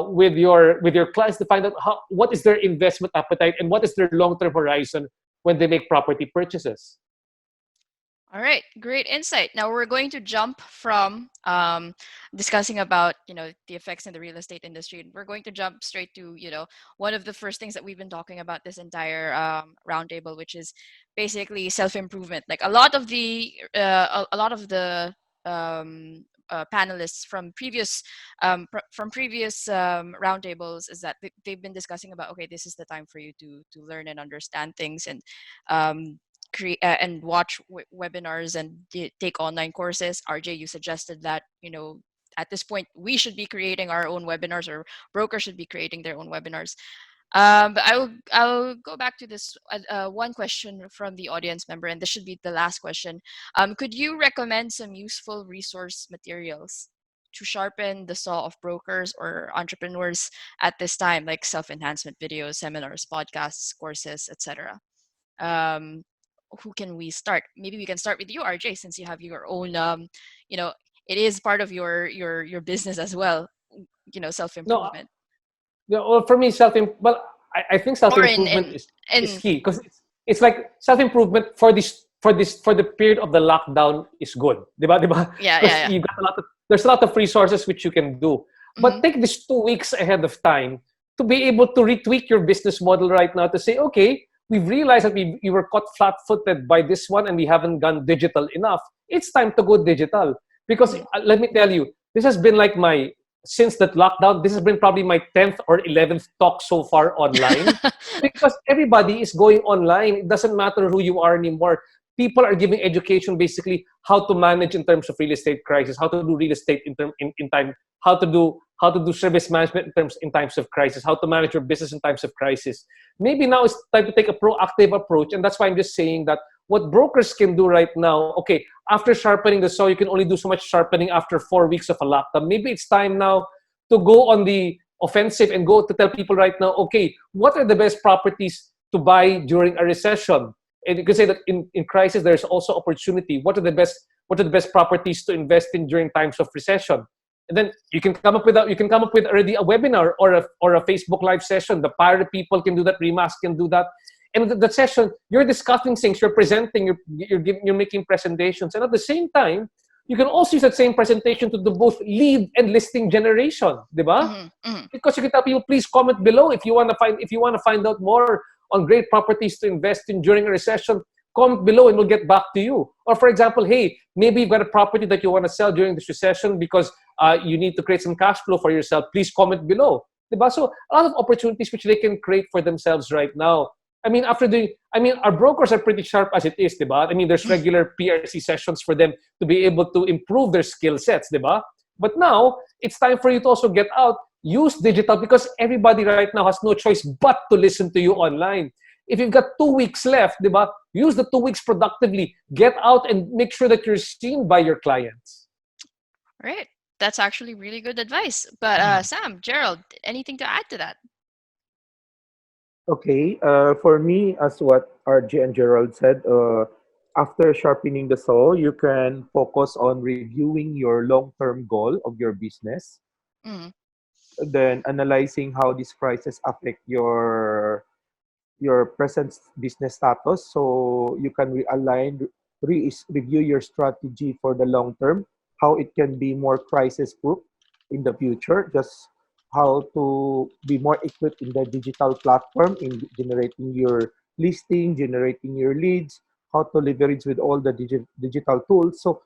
with your clients to find out what is their investment appetite and what is their long-term horizon when they make property purchases. All right, great insight. Now we're going to jump from discussing about the effects in the real estate industry, and we're going to jump straight to one of the first things that we've been talking about this entire roundtable, which is basically self improvement. Like a lot of the panelists from previous roundtables is that they've been discussing about, okay, this is the time for you to learn and understand things, and create and watch webinars and take online courses. RJ, you suggested that at this point we should be creating our own webinars, or brokers should be creating their own webinars. But I'll go back to this one question from the audience member, and this should be the last question. Could you recommend some useful resource materials to sharpen the saw of brokers or entrepreneurs at this time, like self-enhancement videos, seminars, podcasts, courses, etc.? Um, who can we start? Maybe we can start with you, RJ, since you have your own you know, it is part of your business as well, self No, improvement. yeah, well, for me, I think self Or improvement is in key because it's like self improvement for the period of the lockdown is good, diba, diba? yeah, Because yeah, you got there's a lot of resources which you can do, yeah. but take this 2 weeks ahead of time to be able to retweak your business model right now to say, okay, we've realized that we were caught flat-footed by this one and we haven't gone digital enough. It's time to go digital because Mhm. let me tell you, this has been like my since that lockdown, this has been probably my 10th or 11th talk so far online because everybody is going online. It doesn't matter who you are anymore. People are giving education basically how to manage in terms of real estate crisis, how to do real estate in time, how to do service management in times of crisis, how to manage your business in times of crisis. Maybe now it's time to take a proactive approach, and that's why I'm just saying that what brokers can do right now, okay, after sharpening the saw, you can only do so much sharpening after 4 weeks of a lockdown. Maybe it's time now to go on the offensive and go to tell people right now, okay, what are the best properties to buy during a recession? And you can say that in crisis, there's also opportunity. What are the best properties to invest in during times of recession? And then you can come up with already a webinar or a Facebook live session. The pirate people can do that, Remax can do that. And the session, you're discussing things, you're presenting, you're making presentations, and at the same time, you can also use that same presentation to do both lead and listing generation, di ba? Mhm, mhm. Because you can tell people, please comment below if you want to find out more on great properties to invest in during a recession. Comment below and we'll get back to you. Or for example, hey, maybe you've got a property that you want to sell during this recession because you need to create some cash flow for yourself. Please comment below. Diba? So a lot of opportunities which they can create for themselves right now. Our brokers are pretty sharp as it is, diba? I mean, there's regular PRC sessions for them to be able to improve their skill sets, diba? But now it's time for you to also get out, use digital because everybody right now has no choice but to listen to you online. If you've got 2 weeks left, diba? Use the 2 weeks productively. Get out and make sure that you're seen by your clients. Right. That's actually really good advice. But Sam, Gerald, anything to add to that? Okay, for me, as what RJ and Gerald said, after sharpening the saw, you can focus on reviewing your long-term goal of your business, Mm-hmm. then analyzing how these prices affect your present business status, so you can realign, review your strategy for the long term, how it can be more crisis proof in the future, just how to be more equipped in the digital platform in generating your listing, generating your leads, how to leverage with all the digital tools. So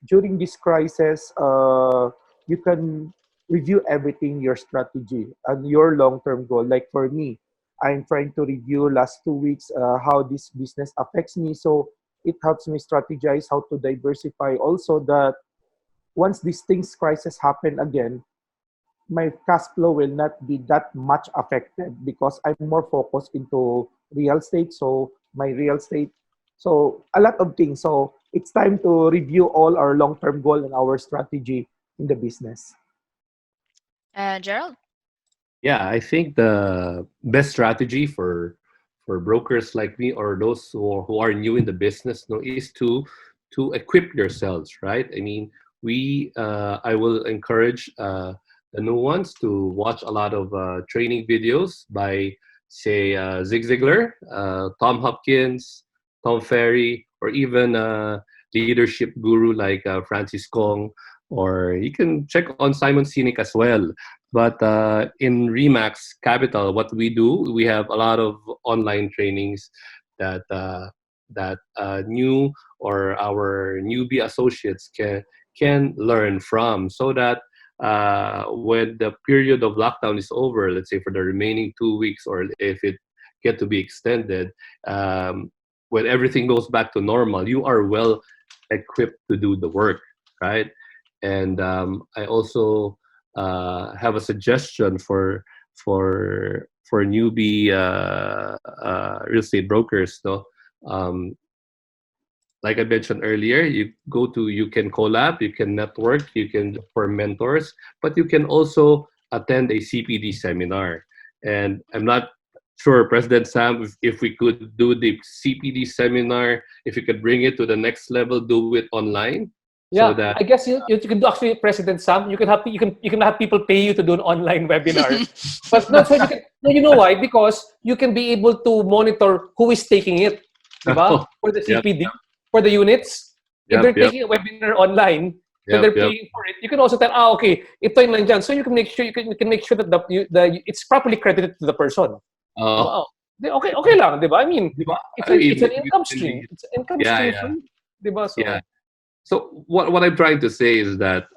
during this crisis, you can review everything, your strategy and your long-term goal. Like for me, I'm trying to review last 2 weeks how this business affects me. So it helps me strategize how to diversify. Also, that once these things crisis happen again, my cash flow will not be that much affected because I'm more focused into real estate. So my real estate, so a lot of things. So it's time to review all our long-term goal and our strategy in the business. And Gerald? Yeah, I think the best strategy for brokers like me or those who are new in the business, no, is to equip yourselves, right? I mean, I will encourage the new ones to watch a lot of training videos by say Zig Ziglar, Tom Hopkins, Tom Ferry, or even leadership guru like Francis Kong, or you can check on Simon Sinek as well. But in Remax Capital, what we do, we have a lot of online trainings that new or our newbie associates can learn from, so that when the period of lockdown is over, let's say for the remaining 2 weeks, or if it get to be extended, when everything goes back to normal, you are well equipped to do the work, right? And I also have a suggestion for newbie real estate brokers. No, um, like I mentioned earlier, you can collab, you can network, you can look for mentors, but you can also attend a CPD seminar. And I'm not Sure, President Sam, if we could do the CPD seminar, if you could bring it to the next level, do it online so Yeah, that I guess you can do actually, President Sam. You can have people pay you to do an online webinar. But no, so you can. No, you know why? Because you can be able to monitor who is taking it, di ba? oh, For the yep, CPD, for the units. If yep, they're yep, taking a webinar online, so yep, they're yep. paying for it. You can also tell, okay, ito yung nandyan. So you can make sure you can make sure that it's properly credited to the person. Di Oh, ba? Oh, okay, okay lang, di ba? I mean, di ba? it's I it's mean, an income stream. It's an income yeah, stream for yeah, you, di ba? yeah. So So what I'm trying to say is that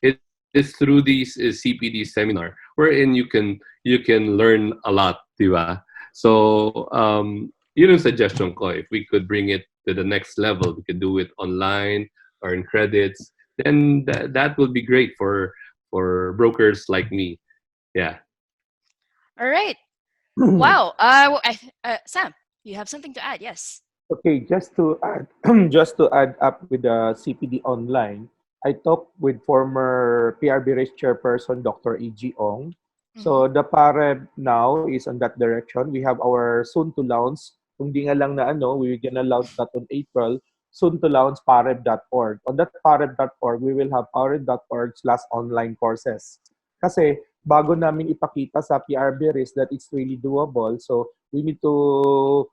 it is through these CPD seminar wherein you can learn a lot, diba? So yun yung suggestion ko. If we could bring it to the next level, we could do it online or in credits. Then that will be great for brokers like me. Yeah. All right. Wow. Sam, you have something to add? Yes. Okay, just to add, just to add up with the CPD online, I talked with former PRB Race chairperson Dr. E.G. Ong. Mm-hmm. So the PAREB now is on that direction. We have our soon to launch. Kung di nga lang na ano, we're gonna launch that on April. Soon to launch pareb.org. On that pareb.org, we will have pareb.org/online courses. Kasi bago namin ipakita sa PRB Race that it's really doable, so we need to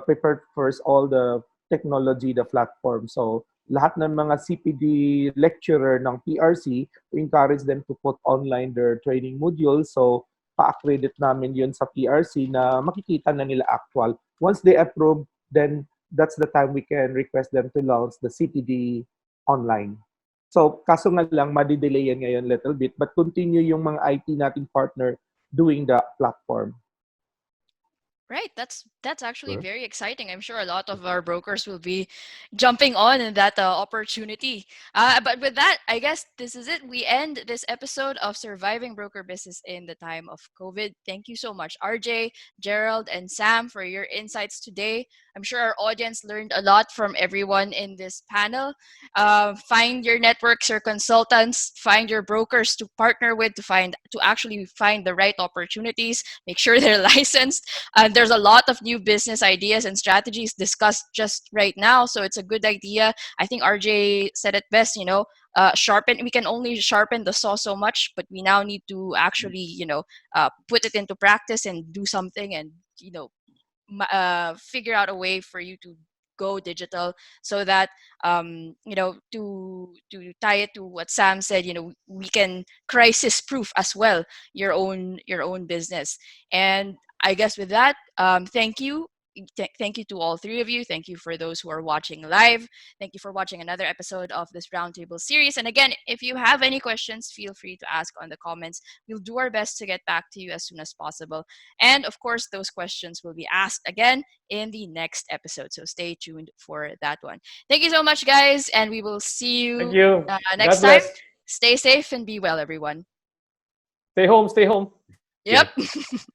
prepared first all the technology, the platform. So lahat ng mga CPD lecturer ng PRC, we encourage them to put online their training modules. So pa-accredit namin yun sa PRC na makikita na nila actual. Once they approve, then that's the time we can request them to launch the CPD online. So kaso nga lang, madidelay yan ngayon little bit, but continue yung mga IT nating partner doing the platform. Right, that's actually Sure. very exciting. I'm sure a lot of our brokers will be jumping on in that opportunity. But with that, I guess this is it. We end this episode of Surviving Broker Business in the Time of COVID. Thank you so much, RJ, Gerald, and Sam, for your insights today. I'm sure our audience learned a lot from everyone in this panel. Find your networks, your consultants, find your brokers to partner with to actually find the right opportunities. Make sure they're licensed. There's a lot of new business ideas and strategies discussed just right now, so it's a good idea. I think RJ said it best. Sharpen. We can only sharpen the saw so much, but we now need to actually, put it into practice and do something, and figure out a way for you to go digital, so that to tie it to what Sam said, we can crisis proof as well your own business. And I guess with that, thank you. Thank you to all three of you. Thank you for those who are watching live. Thank you for watching another episode of this roundtable series. And again, if you have any questions, feel free to ask on the comments. We'll do our best to get back to you as soon as possible. And of course, those questions will be asked again in the next episode. So stay tuned for that one. Thank you so much, guys. And we will see thank you you. next God time. bless. Stay safe and be well, everyone. Stay home. Stay home. Yep. Yes.